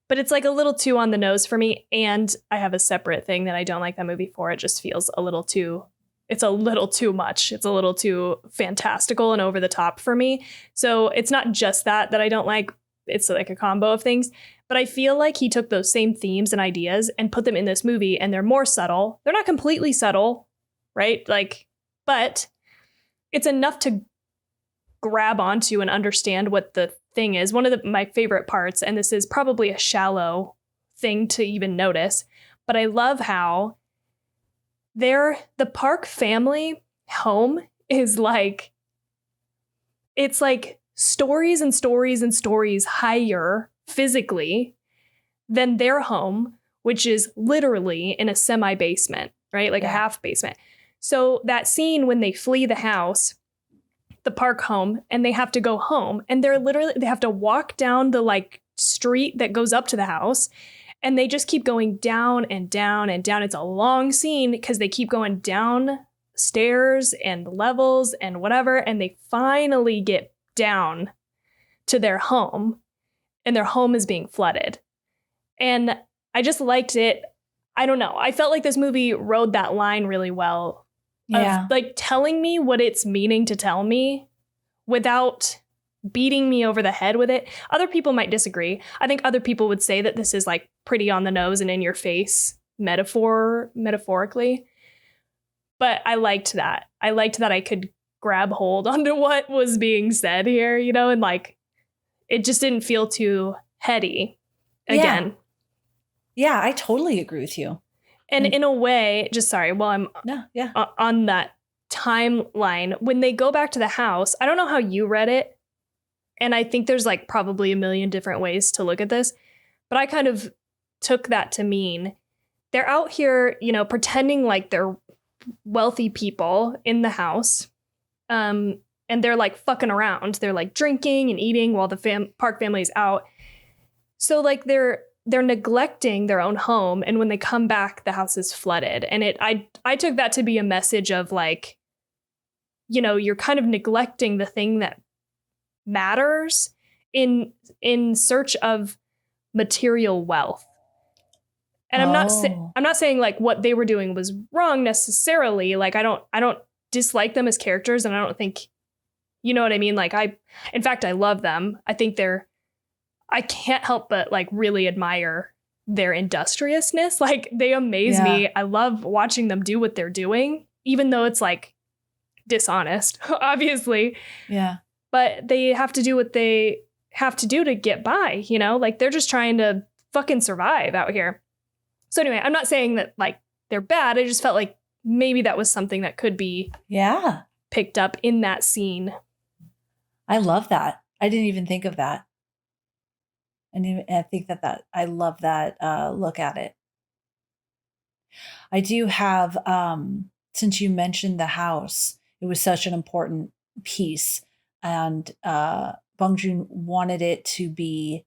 but it's like a little too on the nose for me. And I have a separate thing that I don't like that movie for. It just feels it's a little too much. It's a little too fantastical and over the top for me. So it's not just that I don't like. It's like a combo of things. But I feel like he took those same themes and ideas and put them in this movie, and they're more subtle. They're not completely subtle, right? Like, but it's enough to grab onto and understand what the thing is. One of my favorite parts, and this is probably a shallow thing to even notice, but I love how the Park family home is like, it's like stories and stories and stories higher physically than their home, which is literally in a semi-basement, right? Like a half basement. So that scene when they flee the house, the Park home, and they have to go home, and they have to walk down the like street that goes up to the house, and they just keep going down and down and down. It's a long scene because they keep going down stairs and levels and whatever, and they finally get down to their home, and their home is being flooded. And I just liked it. I don't know. I felt like this movie rode that line really well. Yeah. Of like telling me what it's meaning to tell me without beating me over the head with it. Other people might disagree. I think other people would say that this is like pretty on the nose and in your face metaphorically. But I liked that. I liked that I could grab hold onto what was being said here, you know, and like it just didn't feel too heady again. Yeah, I totally agree with you. And in a way, just sorry, while I'm on that timeline, when they go back to the house, I don't know how you read it. And I think there's like probably a million different ways to look at this. But I kind of took that to mean they're out here, you know, pretending like they're wealthy people in the house. And they're like fucking around. They're like drinking and eating while the Park family's out. So like they're neglecting their own home. And when they come back, the house is flooded. And I took that to be a message of like, you know, you're kind of neglecting the thing that matters in search of material wealth. And I'm not saying like what they were doing was wrong necessarily. Like I don't dislike them as characters, and I don't think, you know what I mean? Like in fact, I love them. I think I can't help but like really admire their industriousness. Like they amaze me. I love watching them do what they're doing, even though it's like dishonest, obviously. Yeah. But they have to do what they have to do to get by, you know? Like they're just trying to fucking survive out here. So anyway, I'm not saying that like they're bad. I just felt like maybe that was something that could be picked up in that scene. I love that. I didn't even think of that. And I think that I love that look at it. I do have, since you mentioned the house, it was such an important piece. And Bong Joon wanted it to be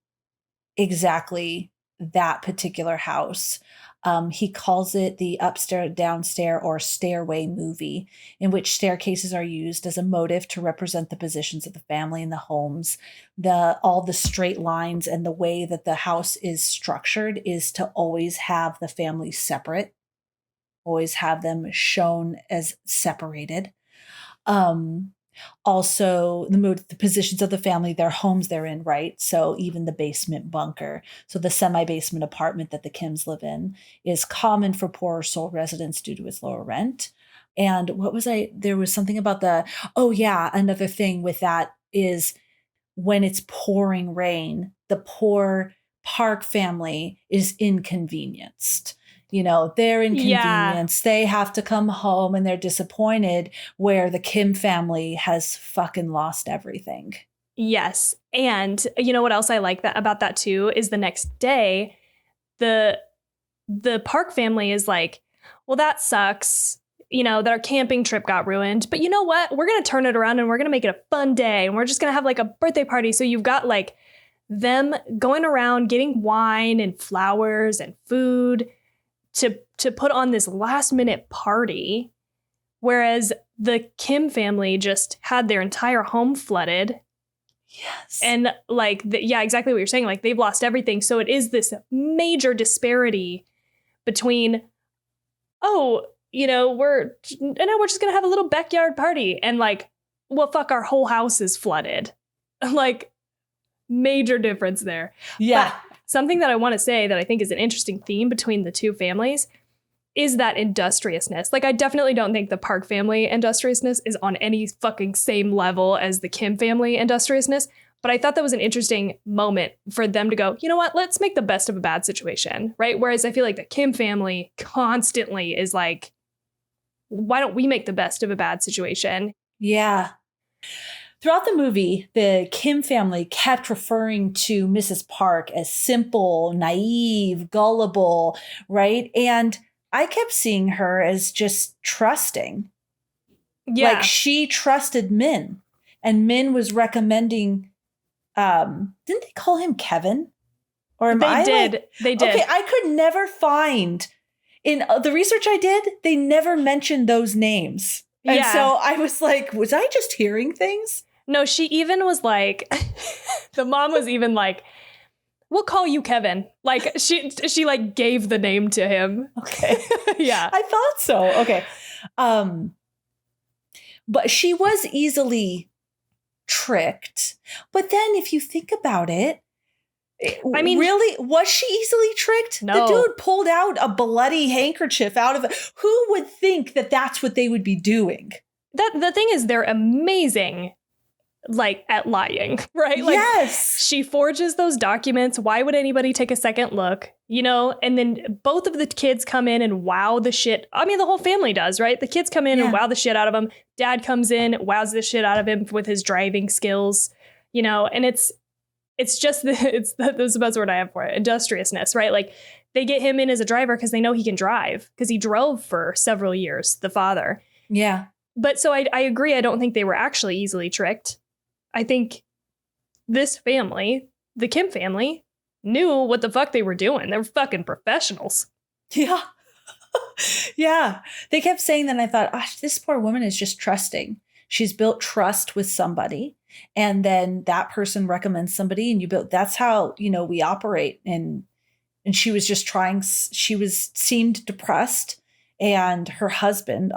exactly that particular house. He calls it the upstairs, downstairs, or stairway movie, in which staircases are used as a motive to represent the positions of the family in the homes. All the straight lines and the way that the house is structured is to always have the family separate, always have them shown as separated. Also, the positions of the family, their homes they're in, right? So even the basement bunker, so the semi-basement apartment that the Kims live in, is common for poorer Seoul residents due to its lower rent. And there was something about another thing with that is when it's pouring rain, the poor Park family is inconvenienced. You know, they're inconvenienced. Yeah. They have to come home and they're disappointed, where the Kim family has fucking lost everything. Yes. And you know what else I like about that too is the next day, the Park family is like, well, that sucks. You know, that our camping trip got ruined. But you know what? We're going to turn it around and we're going to make it a fun day. And we're just going to have like a birthday party. So you've got like them going around getting wine and flowers and food to put on this last minute party, whereas the Kim family just had their entire home flooded. Yes. And like, exactly what you're saying. Like they've lost everything. So it is this major disparity between, you know, we're just going to have a little backyard party. And like, well, fuck, our whole house is flooded. Like major difference there. Yeah. But something that I want to say that I think is an interesting theme between the two families is that industriousness. Like, I definitely don't think the Park family industriousness is on any fucking same level as the Kim family industriousness. But I thought that was an interesting moment for them to go, you know what, let's make the best of a bad situation, right? Whereas I feel like the Kim family constantly is like, why don't we make the best of a bad situation? Yeah. Throughout the movie, the Kim family kept referring to Mrs. Park as simple, naive, gullible, right? And I kept seeing her as just trusting. Yeah. Like she trusted Min, and Min was recommending, didn't they call him Kevin? Or they did. Okay, I could never find, in the research I did, they never mentioned those names. And so I was like, was I just hearing things? No, she even was like, the mom was even like, we'll call you Kevin. Like she like gave the name to him. Okay. Yeah. I thought so. Okay. But she was easily tricked. But then if you think about it, I mean, really, was she easily tricked? No. The dude pulled out a bloody handkerchief out of it. Who would think that that's what they would be doing? The thing is, they're amazing, like, at lying, right? Like, yes. She forges those documents. Why would anybody take a second look? You know, and then both of the kids come in and wow the shit. I mean, the whole family does, right? The kids come in and wow the shit out of him. Dad comes in, wows the shit out of him with his driving skills, you know, and it's just that's the buzzword I have for it. Industriousness, right? Like, they get him in as a driver because they know he can drive, because he drove for several years, the father. Yeah. But so I agree. I don't think they were actually easily tricked. I think this family, the Kim family, knew what the fuck they were doing. They were fucking professionals. Yeah. Yeah. They kept saying that, and I thought, gosh, this poor woman is just trusting. She's built trust with somebody, and then that person recommends somebody, and you build, that's how, you know, we operate. And she was just trying, seemed depressed, and her husband,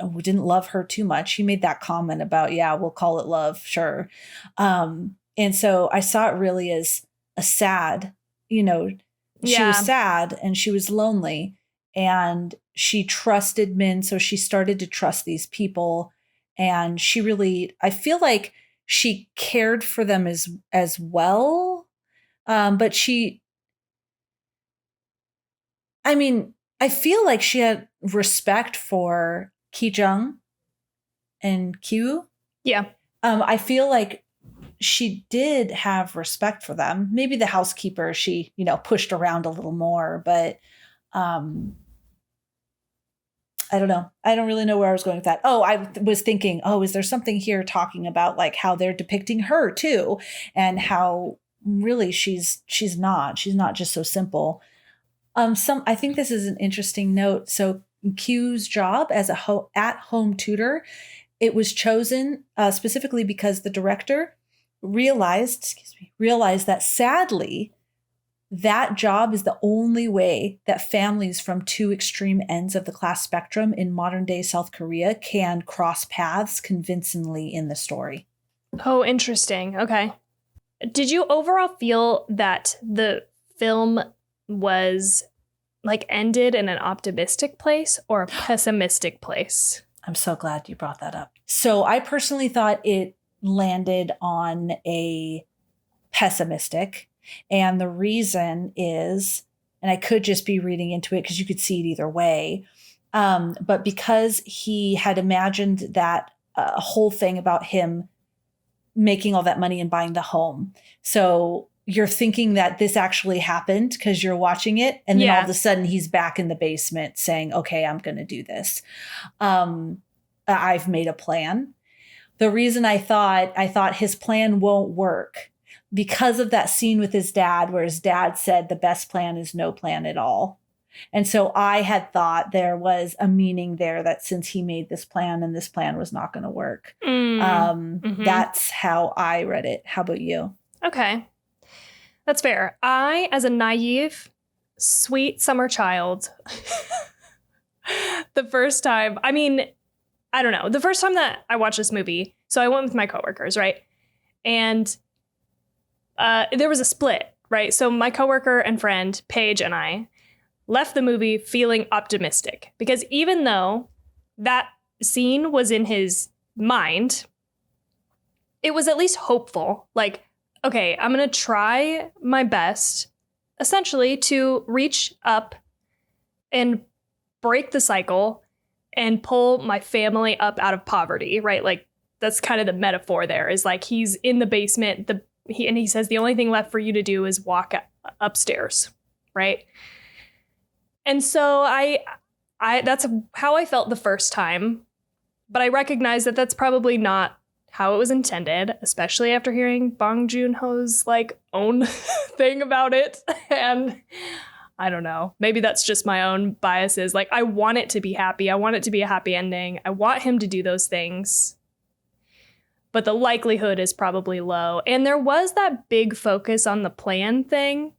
who didn't love her too much. He made that comment about, yeah, we'll call it love. Sure. And so I saw it really as a sad, you know, she was sad and she was lonely, and she trusted men. So she started to trust these people, and she really, I feel like she cared for them as well. But I feel like she had respect for Ki-jung and Kyu. Yeah. I feel like she did have respect for them. Maybe the housekeeper, she, you know, pushed around a little more, but I don't know. I don't really know where I was going with that. Oh, I was thinking, is there something here talking about like how they're depicting her too, and how really she's not just so simple. I think this is an interesting note. So Q's job as a at-home tutor, it was chosen specifically because the director realized that sadly, that job is the only way that families from two extreme ends of the class spectrum in modern day South Korea can cross paths convincingly in the story. Oh, interesting. Okay. Did you overall feel that the film was like ended in an optimistic place or a pessimistic place? I'm so glad you brought that up. So I personally thought it landed on a pessimistic. And the reason is, and I could just be reading into it because you could see it either way, but because he had imagined that whole thing about him making all that money and buying the home. So you're thinking that this actually happened because you're watching it. And then all of a sudden he's back in the basement saying, okay, I'm going to do this. I've made a plan. The reason I thought his plan won't work because of that scene with his dad, where his dad said the best plan is no plan at all. And so I had thought there was a meaning there that since he made this plan and this plan was not going to work. That's how I read it. How about you? Okay. That's fair. I, as a naive, sweet summer child, the first time that I watched this movie, so I went with my coworkers, right? And there was a split, right? So my coworker and friend, Paige, and I left the movie feeling optimistic, because even though that scene was in his mind, it was at least hopeful. Like, okay, I'm going to try my best, essentially, to reach up and break the cycle and pull my family up out of poverty, right? Like, that's kind of the metaphor there, is like he's in the basement, he says the only thing left for you to do is walk upstairs, right? And so I that's how I felt the first time, but I recognize that that's probably not how it was intended, especially after hearing Bong Joon-ho's like own thing about it. And I don't know, maybe that's just my own biases. Like, I want it to be happy. I want it to be a happy ending. I want him to do those things, but the likelihood is probably low. And there was that big focus on the plan thing,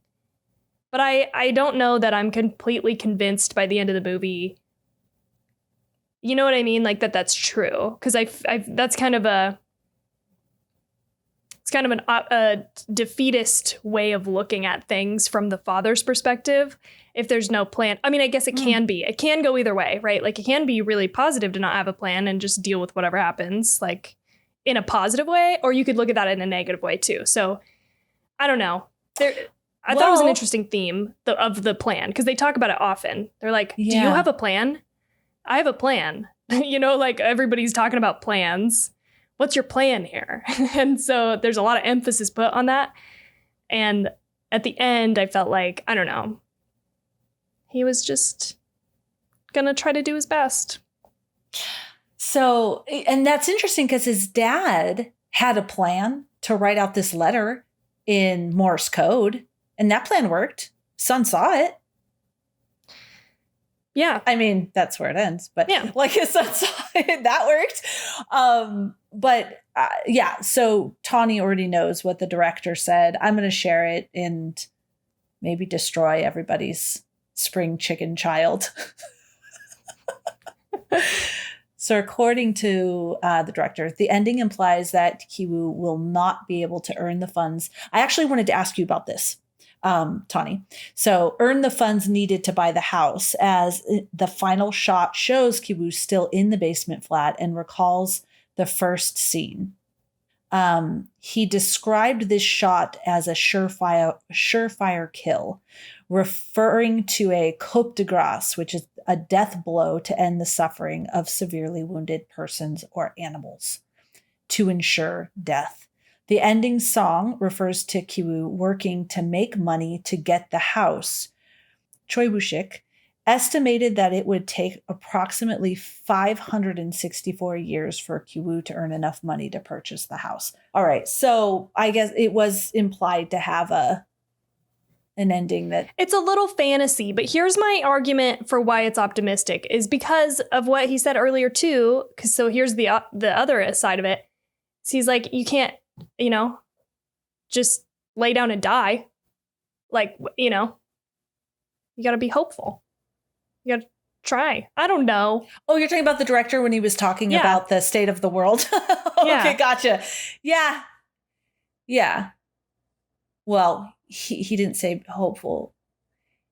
but I don't know that I'm completely convinced by the end of the movie. You know what I mean? Like that's true. Because I that's kind of it's kind of a defeatist way of looking at things from the father's perspective. If there's no plan, I mean, I guess it can be. It can go either way, right? Like, it can be really positive to not have a plan and just deal with whatever happens, like in a positive way, or you could look at that in a negative way too. So I don't know. I thought it was an interesting theme of the plan, because they talk about it often. They're like, do you have a plan? I have a plan. Like, everybody's talking about plans. What's your plan here? And so there's a lot of emphasis put on that. And at the end, I felt like, I don't know, he was just going to try to do his best. So, and that's interesting because his dad had a plan to write out this letter in Morse code, and that plan worked. Son saw it. Yeah. I mean, that's where it ends, but yeah, like his son saw it, that worked. Yeah, so Tawny already knows what the director said. I'm going to share it and maybe destroy everybody's spring chicken child. So according to the director, the ending implies that Kiwoo will not be able to earn the funds. I actually wanted to ask you about this, Tawny. So earn the funds needed to buy the house, as the final shot shows Kiwoo still in the basement flat and recalls the first scene. He described this shot as a surefire kill, referring to a coup de grace, which is a death blow to end the suffering of severely wounded persons or animals, to ensure death. The ending song refers to Kiwoo working to make money to get the house. Choi Woo-shik estimated that it would take approximately 564 years for Kiwoo to earn enough money to purchase the house. All right, so I guess it was implied to have an ending that... It's a little fantasy, but here's my argument for why it's optimistic, is because of what he said earlier too. Because so here's the other side of it. So he's like, you can't, just lay down and die. Like, you got to be hopeful. You got to try. I don't know. Oh, you're talking about the director when he was talking about the state of the world. Okay, gotcha. Yeah. Yeah. Well, he didn't say hopeful.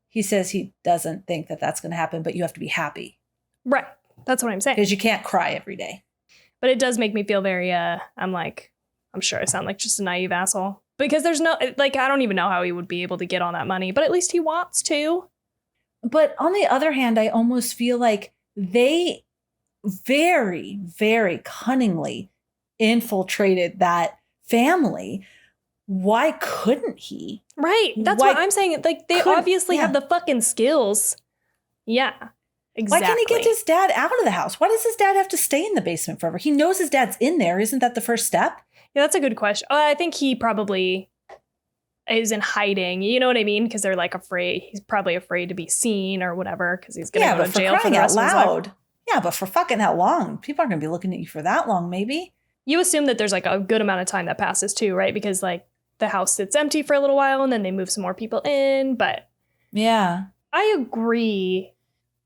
He says he doesn't think that that's going to happen, but you have to be happy. Right. That's what I'm saying. Because you can't cry every day. But it does make me feel very, I'm sure I sound like just a naive asshole. Because there's no, I don't even know how he would be able to get on that money, but at least he wants to. But on the other hand, I almost feel like they very, very cunningly infiltrated that family. Why couldn't he? Right. That's what I'm saying. Like, they obviously have the fucking skills. Yeah. Exactly. Why can't he get his dad out of the house? Why does his dad have to stay in the basement forever? He knows his dad's in there. Isn't that the first step? Yeah, that's a good question. I think he probably is in hiding. You know what I mean? Because they're like afraid. He's probably afraid to be seen or whatever because he's going to go to jail for the rest of his life. Yeah, but for fucking how long? People aren't going to be looking at you for that long, maybe. You assume that there's like a good amount of time that passes too, right? Because like the house sits empty for a little while and then they move some more people in. But yeah, I agree.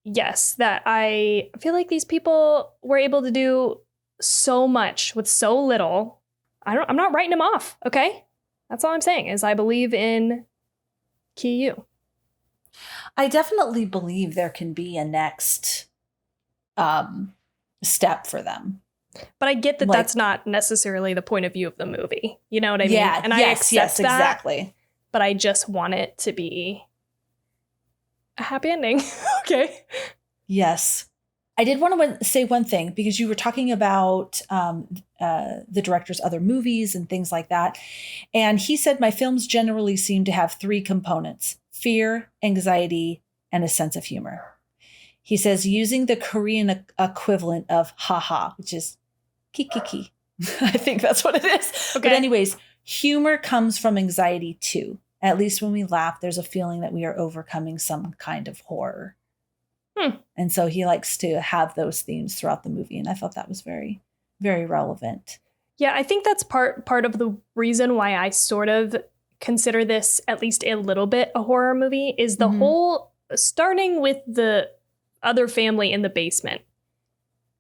Yes, that I feel like these people were able to do so much with so little. I'm not writing them off, okay? That's all I'm saying is I believe in Kiwoo. I definitely believe there can be a next step for them. But I get that that's not necessarily the point of view of the movie. You know what I mean? Yeah, and I accept that, exactly. But I just want it to be a happy ending. Okay. Yes. I did want to say one thing because you were talking about the director's other movies and things like that. And he said, my films generally seem to have three components: fear, anxiety, and a sense of humor. He says, using the Korean equivalent of haha, which is kikiki. I think that's what it is. Okay. But anyways, humor comes from anxiety too. At least when we laugh, there's a feeling that we are overcoming some kind of horror. And so he likes to have those themes throughout the movie. And I thought that was very, very relevant. Yeah, I think that's part of the reason why I sort of consider this at least a little bit a horror movie is the whole starting with the other family in the basement.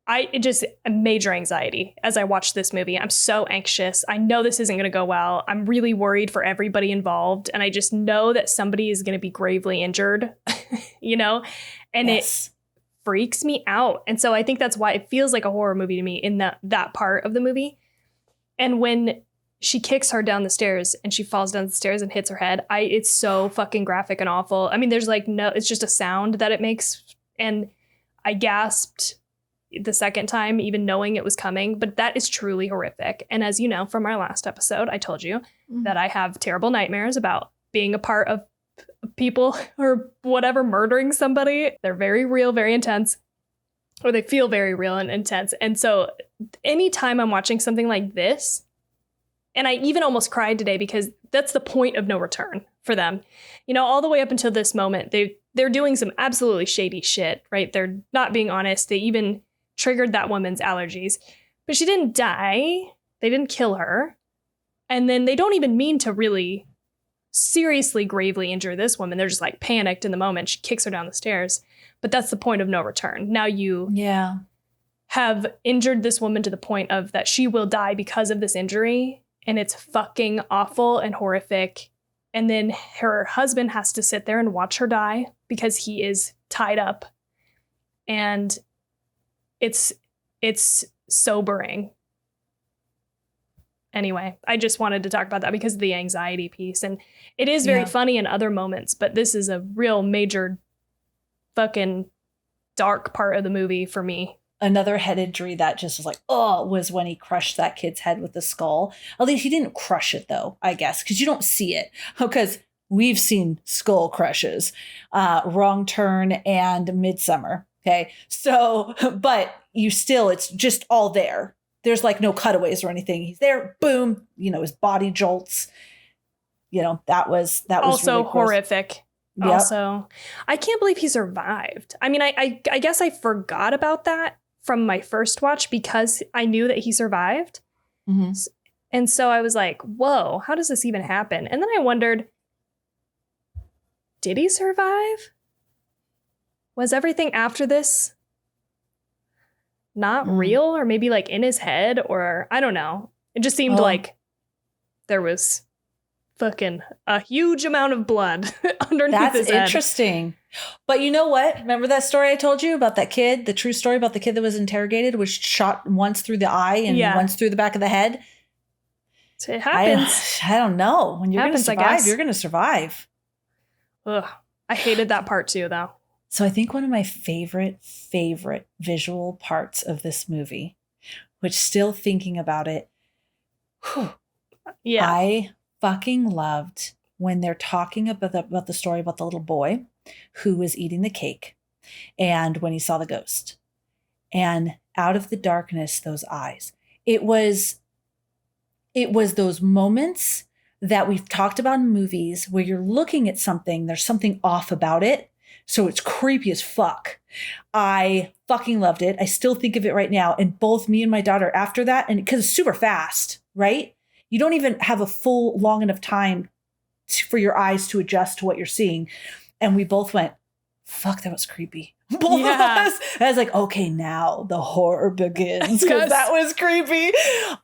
it just major anxiety as I watched this movie. I'm so anxious. I know this isn't going to go well. I'm really worried for everybody involved. And I just know that somebody is going to be gravely injured, you know, and Yes. it freaks me out. And so I think that's why it feels like a horror movie to me in that part of the movie. And when she kicks her down the stairs and she falls down the stairs and hits her head, it's so fucking graphic and awful. I mean, there's like it's just a sound that it makes. And I gasped the second time, even knowing it was coming, but that is truly horrific. And as you know, from our last episode, I told you that I have terrible nightmares about being a part of people or whatever murdering somebody. They're very real, very intense, or they feel very real and intense. And so anytime I'm watching something like this, and I even almost cried today because that's the point of no return for them. You know, all the way up until this moment, they're doing some absolutely shady shit, right? They're not being honest. They even triggered that woman's allergies, but she didn't die. They didn't kill her. And then they don't even mean to really seriously gravely injure this woman. They're just like panicked in the moment. She kicks her down the stairs, but that's the point of no return. Now you have injured this woman to the point of that she will die because of this injury. And it's fucking awful and horrific. And then her husband has to sit there and watch her die because he is tied up. And it's sobering. Anyway, I just wanted to talk about that because of the anxiety piece. And it is very funny in other moments, but this is a real major fucking dark part of the movie for me. Another head injury that just was like, was when he crushed that kid's head with the skull. At least he didn't crush it, though, I guess, because you don't see it. Because we've seen skull crushes, Wrong Turn and Midsummer. Okay. So, but it's just all there. There's like no cutaways or anything. He's there, boom, his body jolts. That was also really horrific. Yep. Also, I can't believe he survived. I mean, I guess I forgot about that from my first watch because I knew that he survived. Mm-hmm. And so I was like, whoa, how does this even happen? And then I wondered, did he survive? Was everything after this not real, or maybe like in his head, or I don't know. It just seemed like there was fucking a huge amount of blood underneath his head. That's interesting. But you know what? Remember that story I told you about that kid, the true story about the kid that was interrogated, was shot once through the eye and once through the back of the head? It happens. I don't know. When you're going to survive, you're going to survive. Ugh. I hated that part too, though. So I think one of my favorite visual parts of this movie, which still thinking about it, I fucking loved when they're talking about the story about the little boy who was eating the cake and when he saw the ghost. And out of the darkness, those eyes. It was those moments that we've talked about in movies where you're looking at something, there's something off about it. So it's creepy as fuck. I fucking loved it. I still think of it right now. And both me and my daughter after that, and because it's super fast, right? You don't even have a full long enough time for your eyes to adjust to what you're seeing. And we both went, fuck, that was creepy. Both of us. And I was like, okay, now the horror begins. Because that was creepy.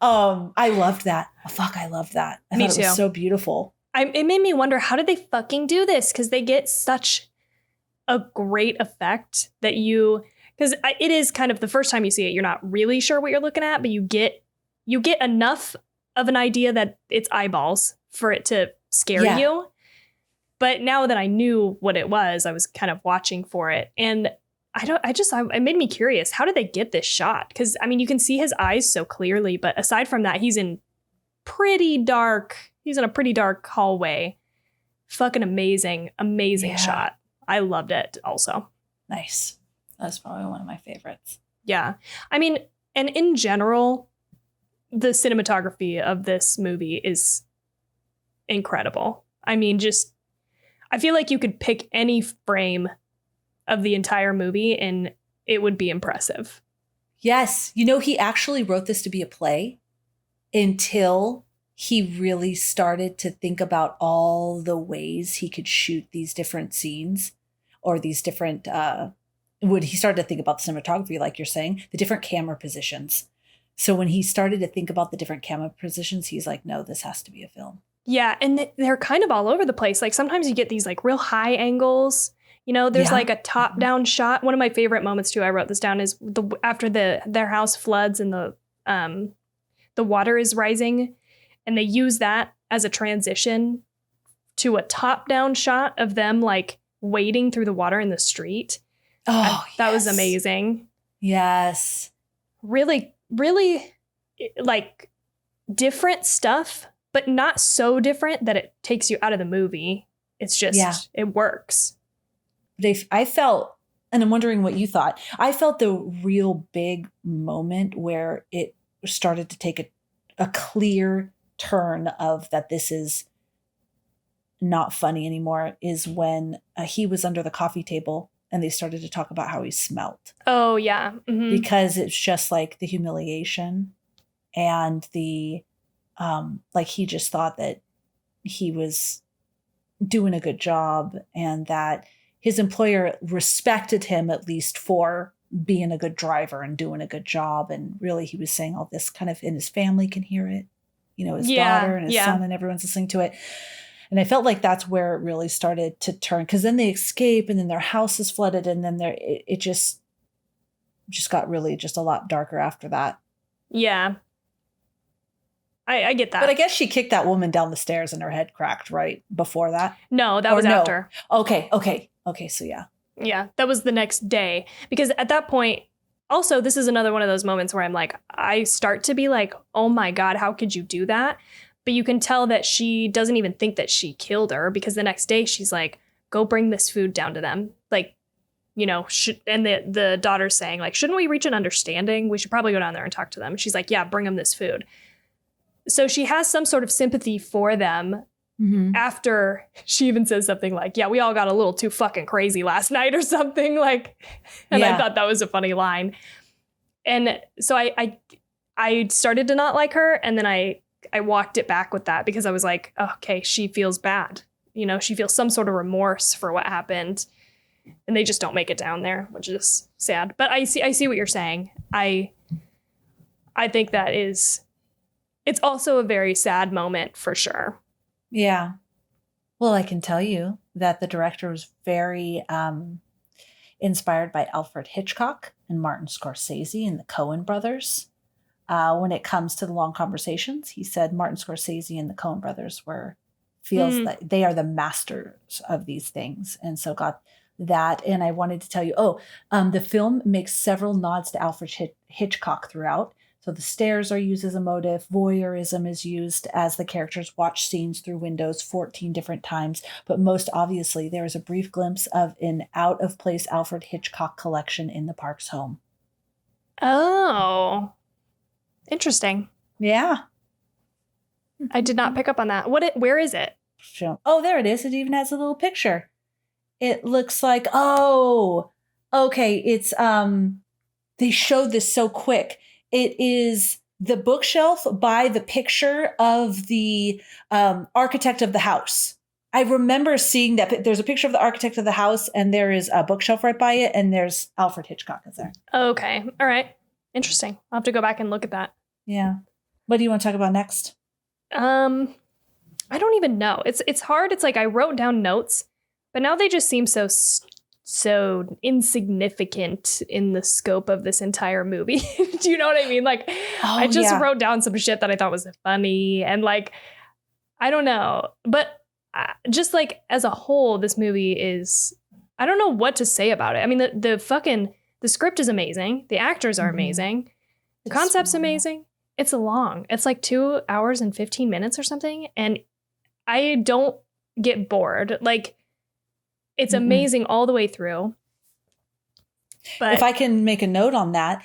I loved that. Fuck, I loved that. I thought it was so beautiful. It made me wonder, how did they fucking do this? Because they get such a great effect that because it is kind of the first time you see it, you're not really sure what you're looking at, but you get enough of an idea that it's eyeballs for it to scare you. But now that I knew what it was, I was kind of watching for it. And it made me curious. How did they get this shot? Because I mean, you can see his eyes so clearly, but aside from that, he's in a pretty dark hallway. Fucking amazing shot. I loved it also. Nice. That's probably one of my favorites. Yeah. I mean, and in general, the cinematography of this movie is incredible. I mean, I feel like you could pick any frame of the entire movie and it would be impressive. Yes. He actually wrote this to be a play until he really started to think about all the ways he could shoot these different scenes or these different when he started to think about the cinematography, like you're saying, the different camera positions. So when he started to think about the different camera positions, he's like, no, this has to be a film. Yeah, and they're kind of all over the place. Like sometimes you get these like real high angles. You know, there's like a top down shot. One of my favorite moments too, I wrote this down, is after their house floods and the water is rising, and they use that as a transition to a top down shot of them like wading through the water in the street. Oh, that was amazing. Yes. Really, really like different stuff, but not so different that it takes you out of the movie. It's just, it works. I felt, and I'm wondering what you thought, I felt the real big moment where it started to take a clear turn of that this is not funny anymore, is when he was under the coffee table and they started to talk about how he smelt. Oh, yeah. Mm-hmm. Because it's just like the humiliation and the, like he just thought that he was doing a good job and that his employer respected him at least for being a good driver and doing a good job. And really he was saying all this kind of, and his family can hear it, you know, his daughter and his son, and everyone's listening to it. And I felt like that's where it really started to turn, because then they escape and then their house is flooded. And then it just got really just a lot darker after that. Yeah. I get that. But I guess she kicked that woman down the stairs and her head cracked right before that. No, that was after. Okay. So yeah. Yeah, that was the next day. Because at that point, also, this is another one of those moments where I'm like, I start to be like, oh my God, how could you do that? But you can tell that she doesn't even think that she killed her, because the next day she's like, go bring this food down to them. Like, you know, and the daughter's saying like, shouldn't we reach an understanding? We should probably go down there and talk to them. She's like, yeah, bring them this food. So she has some sort of sympathy for them. Mm-hmm. After she even says something like, yeah, we all got a little too fucking crazy last night or something, like, and I thought that was a funny line. And so I started to not like her, and then I walked it back with that, because I was like, oh, okay, she feels bad. You know, she feels some sort of remorse for what happened, and they just don't make it down there, which is sad. But I see what you're saying. I think that it's also a very sad moment for sure. Yeah. Well, I can tell you that the director was very inspired by Alfred Hitchcock and Martin Scorsese and the Coen brothers. When it comes to the long conversations, he said Martin Scorsese and the Coen brothers feels that they are the masters of these things. And so got that. And I wanted to tell you, the film makes several nods to Alfred Hitchcock throughout. So the stairs are used as a motive. Voyeurism is used as the characters watch scenes through windows 14 different times. But most obviously, there is a brief glimpse of an out-of-place Alfred Hitchcock collection in the Parks home. Oh, interesting. Yeah. I did not pick up on that. Where is it? Oh, there it is. It even has a little picture. It looks like, okay. It's, they showed this so quick. It is the bookshelf by the picture of the architect of the house. I remember seeing that. There's a picture of the architect of the house, and there is a bookshelf right by it, and there's Alfred Hitchcock is there. Okay. All right. Interesting. I'll have to go back and look at that. Yeah. What do you want to talk about next? I don't even know. It's hard. It's like I wrote down notes, but now they just seem so insignificant in the scope of this entire movie. Do you know what I mean? Like, I just wrote down some shit that I thought was funny, and like, I don't know, but just like as a whole, this movie is, I don't know what to say about it. I mean, the script is amazing. The actors are amazing. The concept's amazing. It's long. It's like 2 hours and 15 minutes or something. And I don't get bored. Like, it's amazing all the way through. But if I can make a note on that,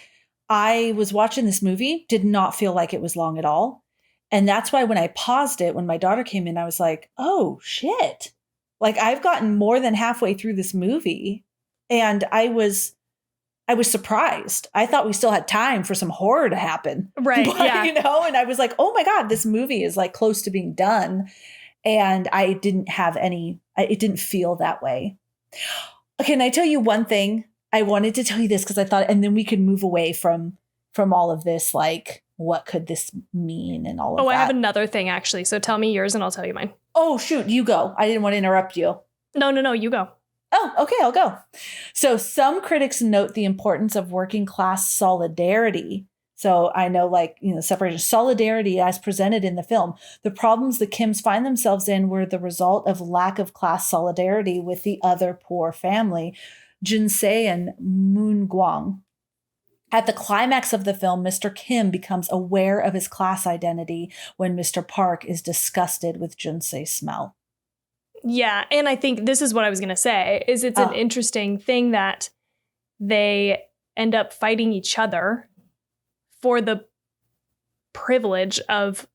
I was watching this movie, did not feel like it was long at all. And that's why when I paused it, when my daughter came in, I was like, oh shit. Like, I've gotten more than halfway through this movie, and I was surprised. I thought we still had time for some horror to happen. Right. But, yeah. You know, and I was like, oh my God, this movie is like close to being done. And I didn't have it didn't feel that way. Okay, and I tell you one thing I wanted to tell you this because I thought, and then we could move away from all of this, like, what could this mean and all of that. Oh, I have another thing, actually. So tell me yours and I'll tell you mine. Oh, shoot, you go. I didn't want to interrupt you. No, you go. Oh, okay, I'll go. So some critics note the importance of working class solidarity. So I know, like, separation, solidarity as presented in the film. The problems the Kims find themselves in were the result of lack of class solidarity with the other poor family, Jinsei and Moon Guang. At the climax of the film, Mr. Kim becomes aware of his class identity when Mr. Park is disgusted with Jinsei's smell. Yeah, and I think this is what I was going to say, is it's an interesting thing that they end up fighting each other for the privilege of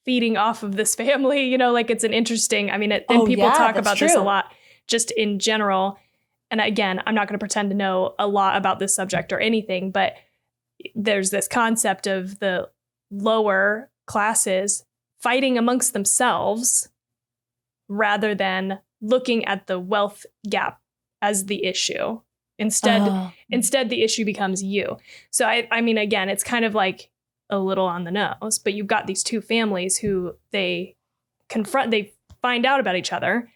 feeding off of this family. Like, it's an interesting, I mean, people talk about this a lot just in general. And again, I'm not going to pretend to know a lot about this subject or anything, but there's this concept of the lower classes fighting amongst themselves rather than looking at the wealth gap as the issue. Instead, the issue becomes you. So, I mean, again, it's kind of like a little on the nose, but you've got these two families who they find out about each other.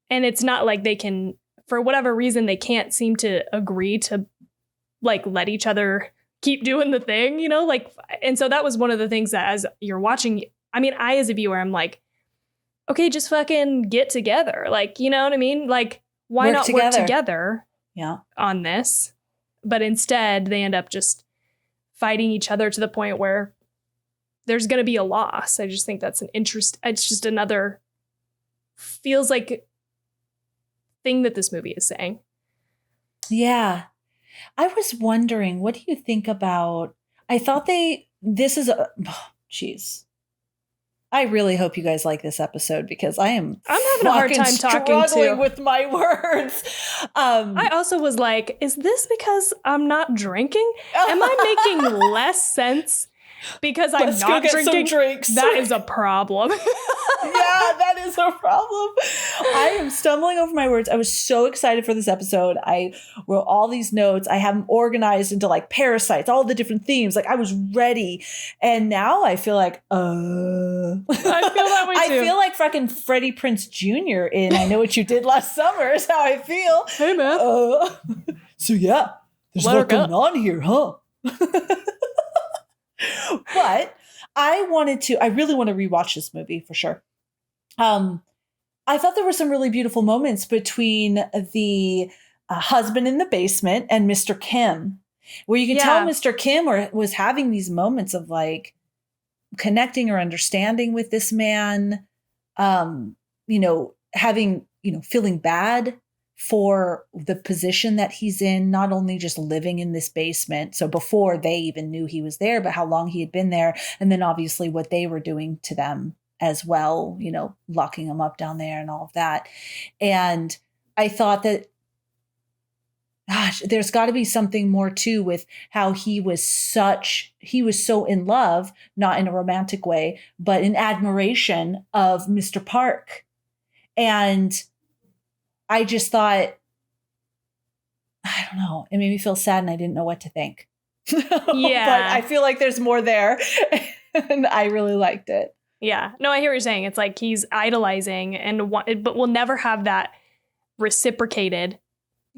And it's not like they can, for whatever reason, they can't seem to agree to, like, let each other keep doing the thing, and so that was one of the things that as you're watching, I mean, I, as a viewer, I'm like, okay, just fucking get together. Like, you know what I mean? Like, why not work together on this? But instead they end up just fighting each other to the point where there's going to be a loss. I just think that's it's just another, feels like, thing that this movie is saying. Yeah. I was wondering, what do you think about, I thought jeez. I really hope you guys like this episode because I'm having a hard time struggling with my words. I also was like, is this because I'm not drinking? Am I making less sense because I'm not drinking? Some drinks. That is a problem. Yeah, that is a problem. I am stumbling over my words. I was so excited for this episode. I wrote all these notes. I have them organized into, like, parasites, all the different themes. Like, I was ready. And now I feel like, I feel that way too. I feel like fucking Freddie Prinze Jr. in I Know What You Did Last Summer is how I feel. Hey, man. So, yeah, there's a lot going on here, huh? But I really want to rewatch this movie for sure. I thought there were some really beautiful moments between the husband in the basement and Mr. Kim, where you can tell Mr. Kim was having these moments of, like, connecting or understanding with this man, having, feeling bad for the position that he's in, not only just living in this basement. So before they even knew he was there, but how long he had been there. And then obviously what they were doing to them as well, locking them up down there and all of that. And I thought that, gosh, there's got to be something more too with how he was so in love, not in a romantic way, but in admiration of Mr. Park. And I just thought, I don't know, it made me feel sad and I didn't know what to think. Yeah. But I feel like there's more there and I really liked it. Yeah. No, I hear what you're saying. It's like he's idolizing but we'll never have that reciprocated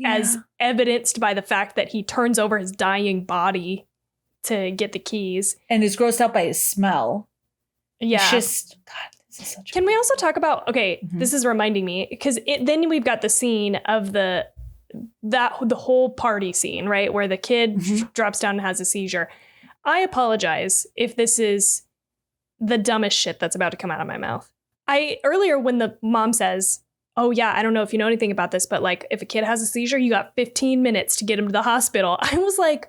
as evidenced by the fact that he turns over his dying body to get the keys. And is grossed out by his smell. Yeah. It's just, God. Can we also talk about, this is reminding me, because then we've got the scene of the whole party scene, right? Where the kid drops down and has a seizure. I apologize if this is the dumbest shit that's about to come out of my mouth. Earlier when the mom says, oh yeah, I don't know if you know anything about this, but, like, if a kid has a seizure, you got 15 minutes to get him to the hospital. I was like,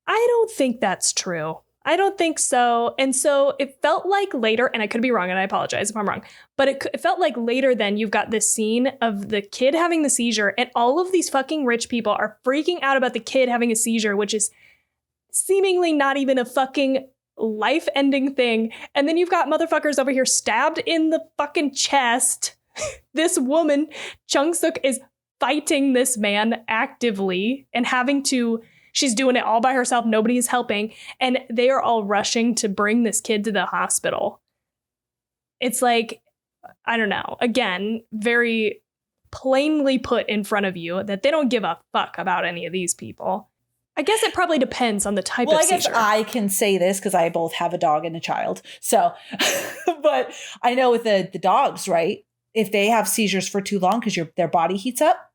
I don't think that's true. I don't think so. And so it felt like later, and I could be wrong, and I apologize if I'm wrong, but it felt like later then you've got this scene of the kid having the seizure and all of these fucking rich people are freaking out about the kid having a seizure, which is seemingly not even a fucking life-ending thing. And then you've got motherfuckers over here stabbed in the fucking chest. This woman, Chung Suk, is fighting this man actively and she's doing it all by herself. Nobody is helping. And they are all rushing to bring this kid to the hospital. It's like, I don't know. Again, very plainly put in front of you that they don't give a fuck about any of these people. I guess it probably depends on the type of seizure. Well, I guess I can say this because I both have a dog and a child. So, but I know with the dogs, right? If they have seizures for too long because their body heats up,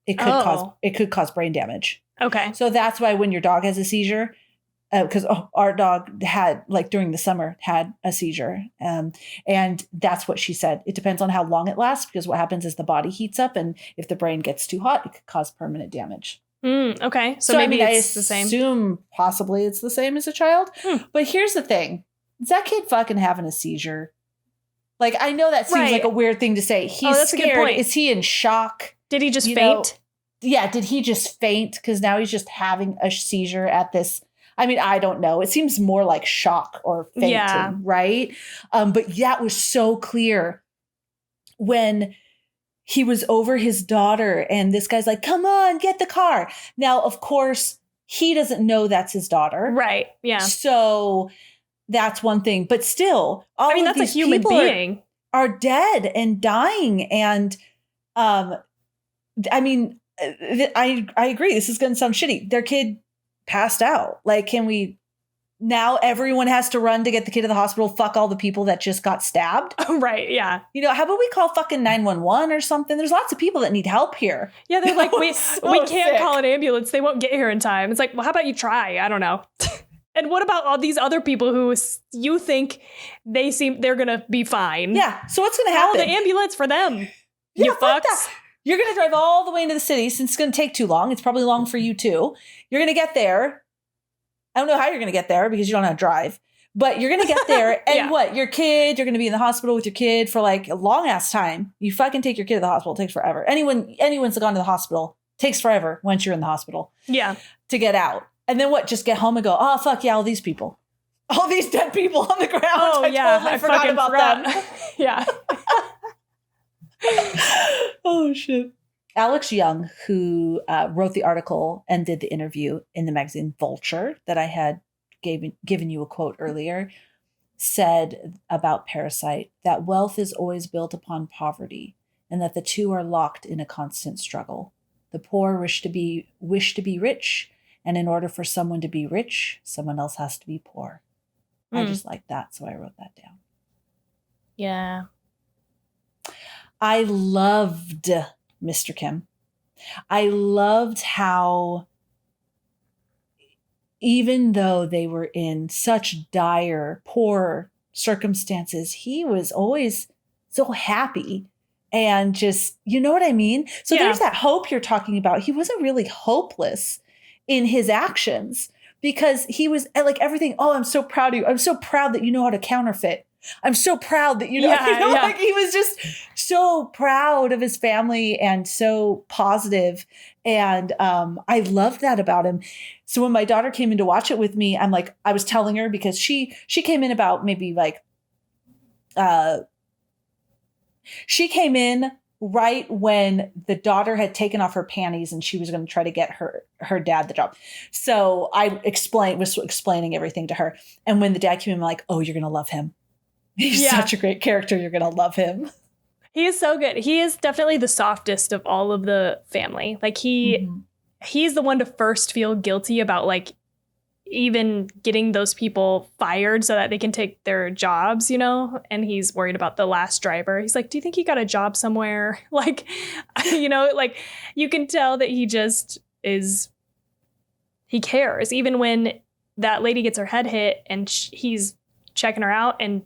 it could cause brain damage. Okay. So that's why when your dog has a seizure, because our dog had, like during the summer, had a seizure. And that's what she said. It depends on how long it lasts, because what happens is the body heats up, and if the brain gets too hot, it could cause permanent damage. Okay. So maybe it's the same. I assume possibly it's the same as a child. But here's the thing. Is that kid fucking having a seizure? Like, I know that seems like a weird thing to say. He's scared. Is he in shock? Did he just faint? Yeah. Did he just faint? Because now he's just having a seizure at this. I mean, I don't know. It seems more like shock or fainting, right? But that was so clear when he was over his daughter and this guy's like, come on, get the car. Now, of course, he doesn't know that's his daughter. Right. Yeah. So that's one thing. But still, that's a human being. Are dead and dying. And I agree. This is going to sound shitty. Their kid passed out. Like, now everyone has to run to get the kid to the hospital. Fuck all the people that just got stabbed. Right. Yeah. How about we call fucking 911 or something? There's lots of people that need help here. Yeah. They're like, we can't call an ambulance. They won't get here in time. It's like, well, how about you try? I don't know. And what about all these other people who you think they're going to be fine? Yeah. So what's going to happen? Call the ambulance for them. Yeah, you fucks. That. You're going to drive all the way into the city, since it's going to take too long. It's probably long for you too. You're going to get there. I don't know how you're going to get there because you don't know how to drive, but you're going to get there. And you're going to be in the hospital with your kid for like a long ass time. You fucking take your kid to the hospital. It takes forever. Anyone's gone to the hospital, takes forever once you're in the hospital. Yeah. To get out. And then just get home and go, oh, fuck yeah, all these people. All these dead people on the ground. Oh, I forgot about them. Yeah. Oh, shit. Alex Young, who wrote the article and did the interview in the magazine Vulture that I had given you a quote earlier, said about Parasite that wealth is always built upon poverty and that the two are locked in a constant struggle. The poor wish to be rich, and in order for someone to be rich, someone else has to be poor. I just like that, so I wrote that down. Yeah. I loved Mr. Kim. I loved how, even though they were in such dire, poor circumstances, he was always so happy and just, you know what I mean? So there's that hope you're talking about. He wasn't really hopeless in his actions because he was like everything. Oh, I'm so proud of you. I'm so proud that you know how to counterfeit. I'm so proud that like he was just so proud of his family and so positive. And I loved that about him. So when my daughter came in to watch it with me, I was telling her, because she came in about maybe like, she came in right when the daughter had taken off her panties and she was going to try to get her dad the job. So I was explaining everything to her. And when the dad came in, I'm like, oh, you're going to love him. He's such a great character. You're going to love him. He is so good. He is definitely the softest of all of the family. Like he's the one to first feel guilty about like even getting those people fired so that they can take their jobs, and he's worried about the last driver. He's like, do you think he got a job somewhere? Like, like you can tell that he just he cares. Even when that lady gets her head hit and he's checking her out and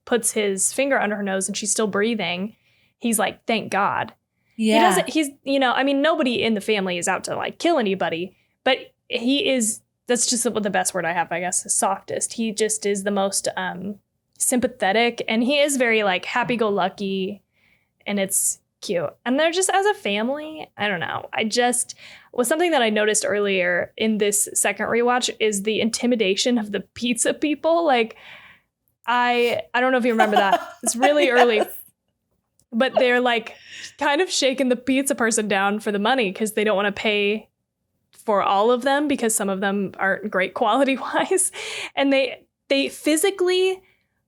puts his finger under her nose and she's still breathing, he's like, thank God. Yeah. Nobody in the family is out to like kill anybody, but that's just the best word I have, I guess, the softest. He just is the most sympathetic, and he is very like happy-go-lucky, and it's cute. And they're just, as a family, I don't know. Was something that I noticed earlier in this second rewatch is the intimidation of the pizza people. Like, I don't know if you remember that. It's really early. but they're like kind of shaking the pizza person down for the money because they don't want to pay for all of them because some of them aren't great quality wise. And they physically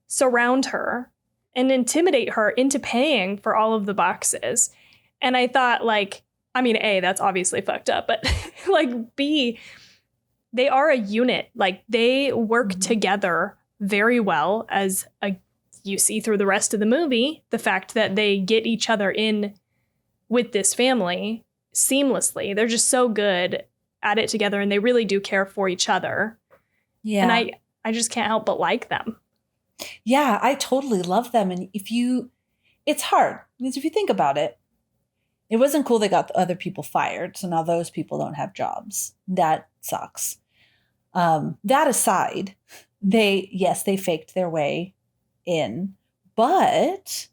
surround her and intimidate her into paying for all of the boxes. And I thought, like, I mean, A, that's obviously fucked up, but like, B, they are a unit. Like, they work together very well, as you see through the rest of the movie. The fact that they get each other in with this family seamlessly. They're just so good at it together, and they really do care for each other. Yeah. And I just can't help but like them. Yeah, I totally love them. And it's hard. Because if you think about it, it wasn't cool they got the other people fired. So now those people don't have jobs. That sucks. That aside, they faked their way in, but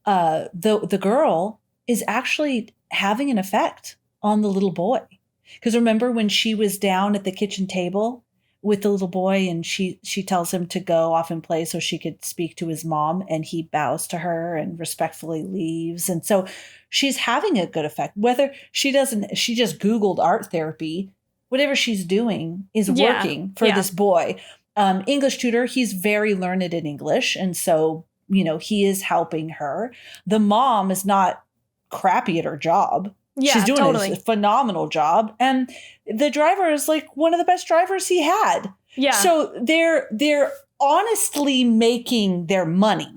the girl is actually having an effect on the little boy. Because remember when she was down at the kitchen table with the little boy and she tells him to go off and play so she could speak to his mom, and he bows to her and respectfully leaves. And so she's having a good effect. Whether she just Googled art therapy, whatever she's doing is working for this boy. English tutor, he's very learned in English. And so, he is helping her. The mom is not crappy at her job. Yeah, she's doing a phenomenal job. And the driver is like one of the best drivers he had. Yeah. So they're honestly making their money.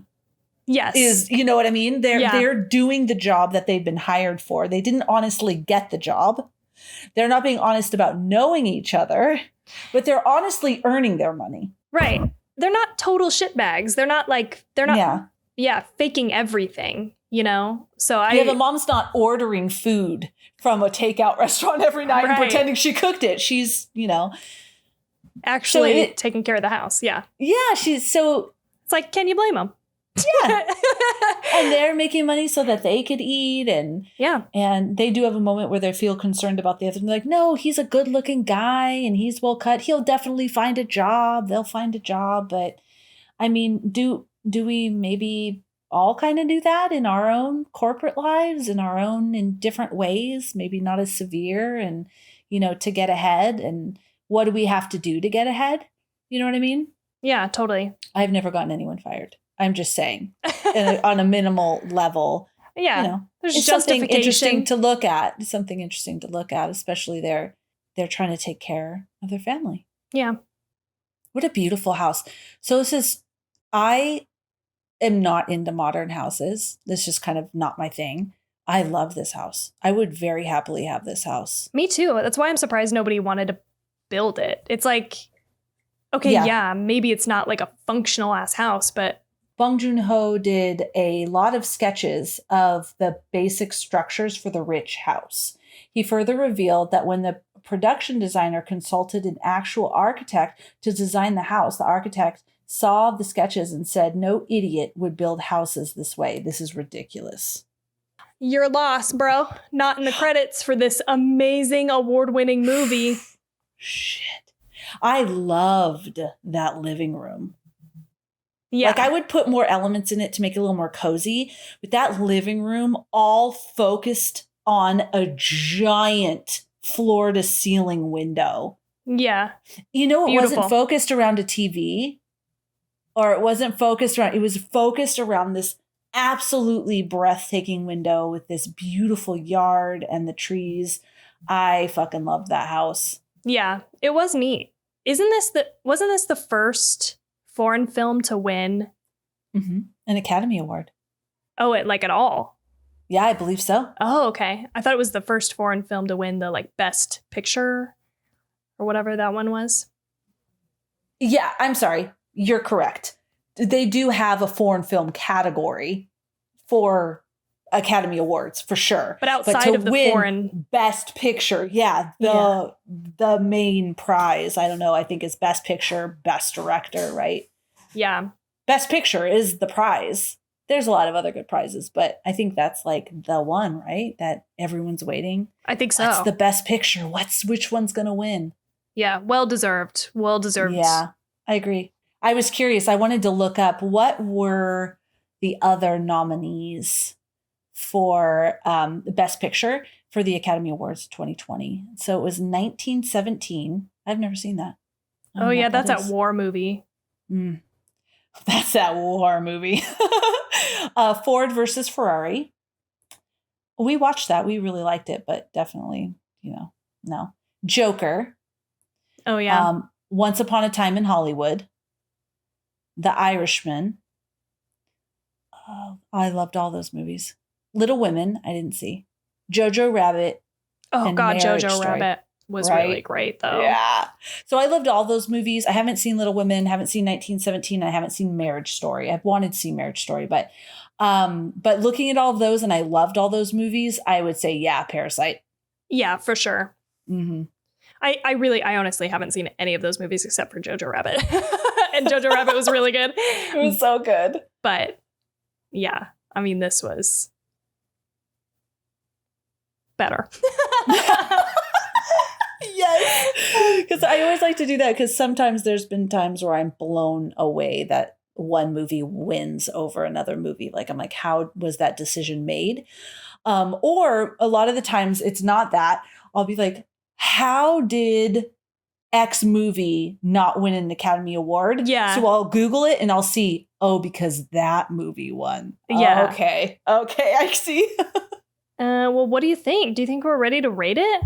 Yes. You know what I mean? They're doing the job that they've been hired for. They didn't honestly get the job. They're not being honest about knowing each other, but they're honestly earning their money. Right. They're not total shitbags. They're not faking everything. So the mom's not ordering food from a takeout restaurant every night and pretending she cooked it. She's, actually taking care of the house. Yeah. Yeah. It's like, can you blame them? Yeah. And they're making money so that they could eat. And they do have a moment where they feel concerned about the other. They're like, no, he's a good looking guy and he's well cut. He'll definitely find a job. They'll find a job. But I mean, do we maybe all kind of do that in our own corporate lives, in different ways, maybe not as severe, and, to get ahead? And what do we have to do to get ahead? You know what I mean? Yeah, totally. I've never gotten anyone fired. I'm just saying on a minimal level. Yeah. There's something interesting to look at. Something interesting to look at, especially they're trying to take care of their family. Yeah. What a beautiful house. So I am not into modern houses. This is just kind of not my thing. I love this house. I would very happily have this house. Me too. That's why I'm surprised nobody wanted to build it. It's like, okay, maybe it's not like a functional ass house, but Bong Joon-ho did a lot of sketches of the basic structures for the rich house. He further revealed that when the production designer consulted an actual architect to design the house, the architect saw the sketches and said, no idiot would build houses this way. This is ridiculous. You're lost, bro. Not in the credits for this amazing award-winning movie. Shit. I loved that living room. Yeah. Like, I would put more elements in it to make it a little more cozy, but that living room all focused on a giant floor to ceiling window. Yeah. It wasn't focused around a TV, or it wasn't focused around, it was focused around this absolutely breathtaking window with this beautiful yard and the trees. I fucking love that house. Yeah, it was neat. Wasn't this the first foreign film to win an Academy Award? Oh, at all? Yeah, I believe so. Oh, okay. I thought it was the first foreign film to win the best picture or whatever that one was. Yeah, I'm sorry. You're correct. They do have a foreign film category for Academy Awards for sure. But outside of the foreign best picture, the main prize, I don't know, I think is best picture, best director, right? Yeah. Best picture is the prize. There's a lot of other good prizes, but I think that's the one, right? That everyone's waiting. I think so. That's the best picture. Which one's going to win? Yeah, well deserved. Well deserved. Yeah, I agree. I was curious. I wanted to look up what were the other nominees for Best Picture for the Academy Awards 2020. So it was 1917. I've never seen that. Oh yeah, that's a war movie. That's that war movie. Ford versus Ferrari. We watched that. We really liked it, but definitely, no. Joker. Oh yeah. Once Upon a Time in Hollywood. The Irishman. Oh, I loved all those movies. Little Women, I didn't see. Jojo Rabbit. Oh God, Jojo Rabbit was really great though. Yeah. So I loved all those movies. I haven't seen Little Women, haven't seen 1917, I haven't seen Marriage Story. I've wanted to see Marriage Story, but looking at all of those, and I loved all those movies, I would say, yeah, Parasite. Yeah, for sure. Mm-hmm. I honestly haven't seen any of those movies except for Jojo Rabbit. And Jojo Rabbit was really good. It was so good. But yeah, I mean, this was better. Yes. Because I always like to do that, because sometimes there's been times where I'm blown away that one movie wins over another movie. Like, I'm like, how was that decision made? Or a lot of the times it's not that. I'll be like, how did X movie not win an Academy Award? Yeah. So I'll Google it and I'll see, because that movie won. Yeah. Okay, I see. Well, what do you think? Do you think we're ready to rate it?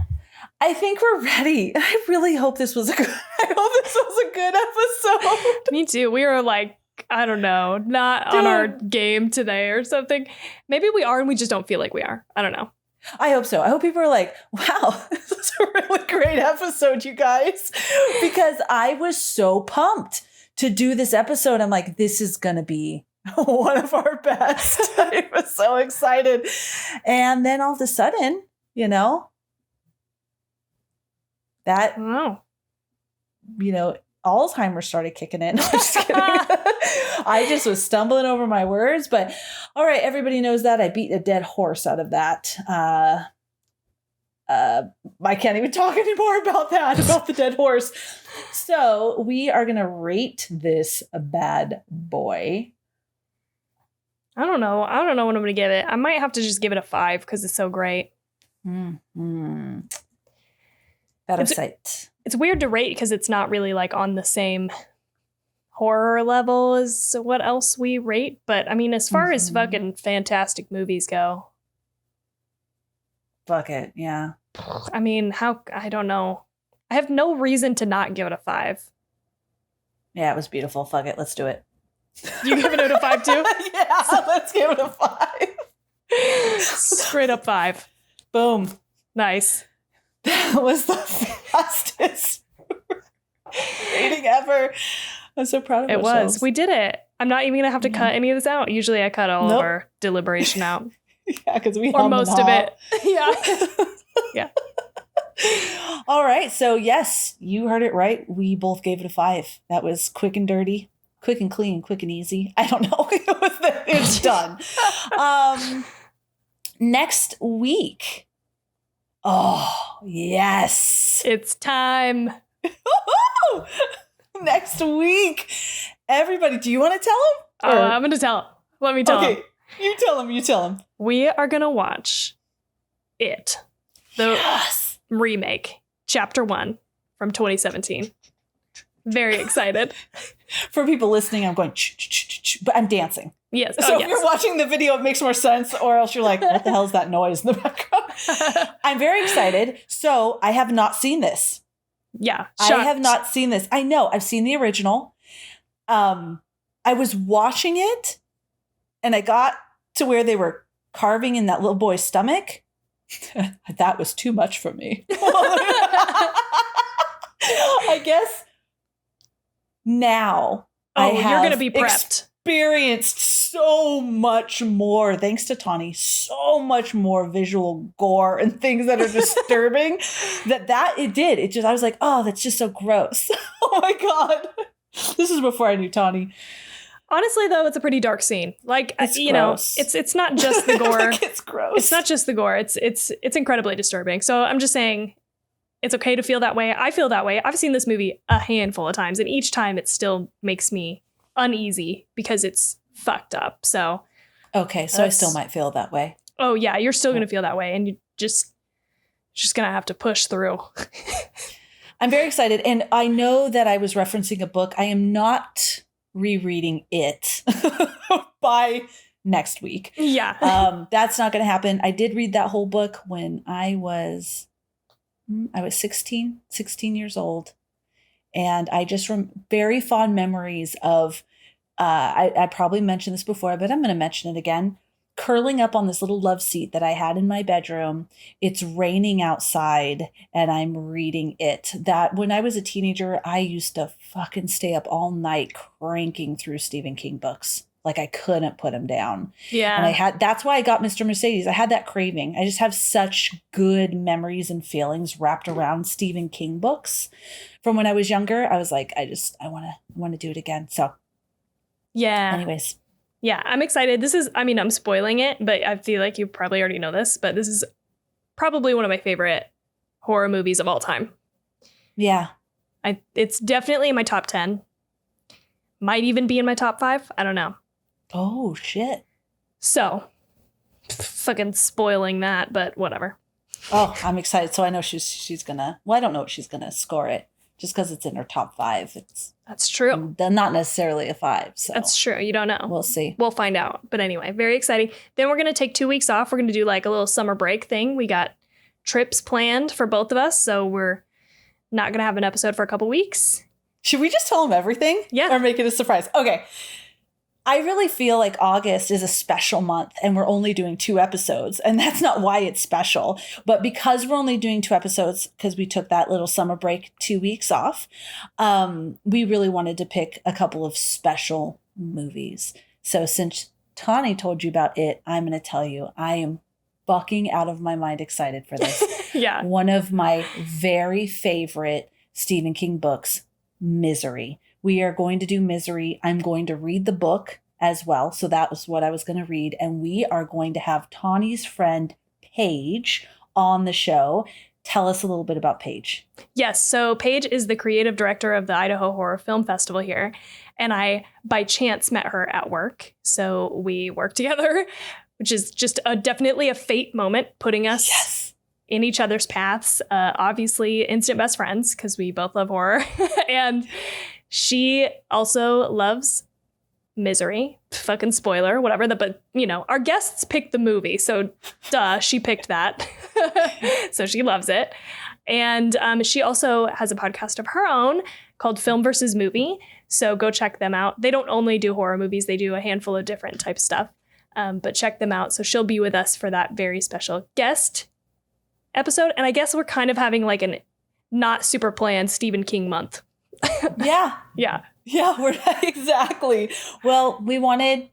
I think we're ready. I really hope this was a good episode. Me too. We were like, I don't know, not on our game today or something. Maybe we are and we just don't feel like we are. I don't know. I hope so. I hope people are like, wow, this is a really great episode, you guys. Because I was so pumped to do this episode. I'm like, this is going to be one of our best. I was so excited. And then all of a sudden, that, Alzheimer's started kicking in. No, I'm just kidding. I just was stumbling over my words, but all right, everybody knows that. I beat a dead horse out of that. I can't even talk anymore about the dead horse. So we are going to rate this bad boy. I don't know what I'm going to give it. I might have to just give it a 5 because it's so great. Parasite. It's weird to rate because it's not really like on the same horror level as what else we rate. But I mean, as far as fucking fantastic movies go. Fuck it. Yeah. I mean, I don't know. I have no reason to not give it a 5. Yeah, it was beautiful. Fuck it. Let's do it. You giving it a 5 too? Yeah, let's give it a 5. Straight up 5. Boom. Nice. That was the fastest rating ever. I'm so proud of it. ourselves. It was. We did it. I'm not even going to have to cut any of this out. Usually I cut all of our deliberation out. Yeah, because we or most of it. Yeah. Yeah. All right. So yes, you heard it right. We both gave it a 5. That was quick and dirty, quick and clean, quick and easy. I don't know. It's done. Next week. Oh, yes. It's time. Next week. Everybody, do you want to tell them? I'm going to tell them. Let me tell them. Okay, you tell them. We are going to watch It. The remake, Chapter 1 from 2017. Very excited. For people listening, I'm going, but I'm dancing. Yes. So if you're watching the video, it makes more sense, or else you're like, what the hell is that noise in the background? I'm very excited. So I have not seen this. Yeah. Shocked. I have not seen this. I know. I've seen the original. I was watching it and I got to where they were carving in that little boy's stomach. That was too much for me. I guess now you're going to be prepped. Experienced so much more, thanks to Tawny, so much more visual gore and things that are disturbing that it did. It just, I was like, oh, that's just so gross. Oh my God. This is before I knew Tawny. Honestly, though, it's a pretty dark scene. Like, it's gross. It's not just the gore. Like, it's gross. It's not just the gore. It's incredibly disturbing. So I'm just saying it's okay to feel that way. I feel that way. I've seen this movie a handful of times, and each time it still makes me uneasy because it's fucked up. So, Okay, so I still might feel that way. oh yeah, you're still going to feel that way. And you just going to have to push through. I'm very excited. And I know that I was referencing a book. I am not rereading it by next week. Yeah. That's not going to happen. I did read that whole book when I was 16 years old. And I just very fond memories of, I probably mentioned this before, but I'm going to mention it again. Curling up on this little love seat that I had in my bedroom. It's raining outside and I'm reading it. That when I was a teenager, I used to fucking stay up all night cranking through Stephen King books. Like I couldn't put them down. Yeah. And that's why I got Mr. Mercedes. I had that craving. I just have such good memories and feelings wrapped around Stephen King books. From when I was younger, I was like, I want to do it again. So yeah. Anyways. Yeah, I'm excited. I'm spoiling it, but I feel like you probably already know this, but this is probably one of my favorite horror movies of all time. Yeah. It's definitely in my top 10. Might even be in my top 5. I don't know. Oh, shit. So, fucking spoiling that, but whatever. Oh, I'm excited. So I know she's gonna, well, I don't know if she's gonna score it just because it's in her top 5. That's true. Not necessarily a 5. So that's true. You don't know. We'll see. We'll find out. But anyway, very exciting. Then we're going to take 2 weeks off. We're going to do like a little summer break thing. We got trips planned for both of us. So we're not going to have an episode for a couple weeks. Should we just tell them everything? Yeah. Or make it a surprise? Okay. I really feel like August is a special month and we're only doing 2 episodes. And that's not why it's special. But because we're only doing 2 episodes, because we took that little summer break 2 weeks off, we really wanted to pick a couple of special movies. So since Tawny told you about it, I'm going to tell you, I am fucking out of my mind excited for this. Yeah. One of my very favorite Stephen King books, Misery. We are going to do Misery. I'm going to read the book as well. So that was what I was going to read. And we are going to have Tawny's friend, Paige, on the show. Tell us a little bit about Paige. Yes. So Paige is the creative director of the Idaho Horror Film Festival here. And I, by chance, met her at work. So we work together, which is just definitely a fate moment, putting us in each other's paths. Obviously, instant best friends, because we both love horror. And she also loves Misery. Fucking spoiler, whatever. But, our guests picked the movie. So, she picked that. So she loves it. And she also has a podcast of her own called Film versus Movie. So go check them out. They don't only do horror movies. They do a handful of different type of stuff. But check them out. So she'll be with us for that very special guest episode. And I guess we're kind of having like an not super planned Stephen King month. Yeah. Yeah. Yeah, we're exactly. Well, we wanted,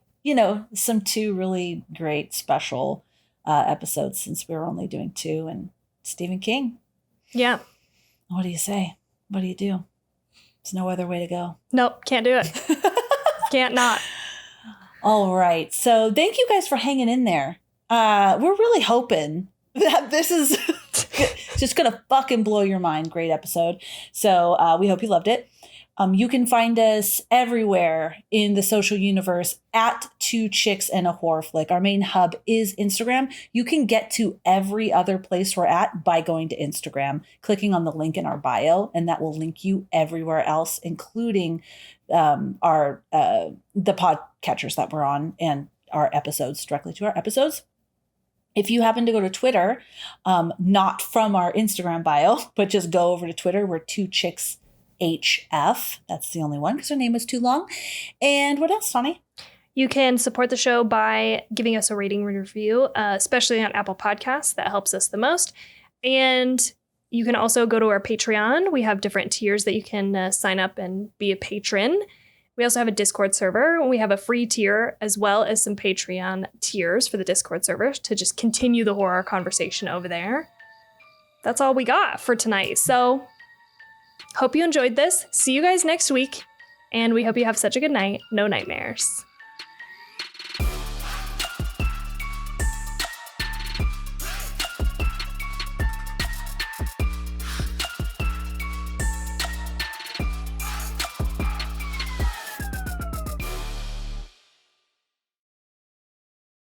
some 2 really great special episodes since we were only doing 2 and Stephen King. Yeah. What do you say? What do you do? There's no other way to go. Nope. Can't do it. Can't not. All right. So thank you guys for hanging in there. We're really hoping that this is just going to fucking blow your mind. Great episode. So we hope you loved it. You can find us everywhere in the social universe at 2 Chicks and a Horror Flick. Our main hub is Instagram. You can get to every other place we're at by going to Instagram, clicking on the link in our bio, and that will link you everywhere else, including the podcatchers that we're on and our episodes, directly to our episodes. If you happen to go to Twitter, not from our Instagram bio, but just go over to Twitter, we're 2 Chicks HF. That's the only one because her name is too long. And what else, Tawny? You can support the show by giving us a rating and review, especially on Apple Podcasts. That helps us the most. And you can also go to our Patreon. We have different tiers that you can sign up and be a patron. We also have a Discord server. We have a free tier as well as some Patreon tiers for the Discord server to just continue the horror conversation over there. That's all we got for tonight. So hope you enjoyed this. See you guys next week. And we hope you have such a good night. No nightmares.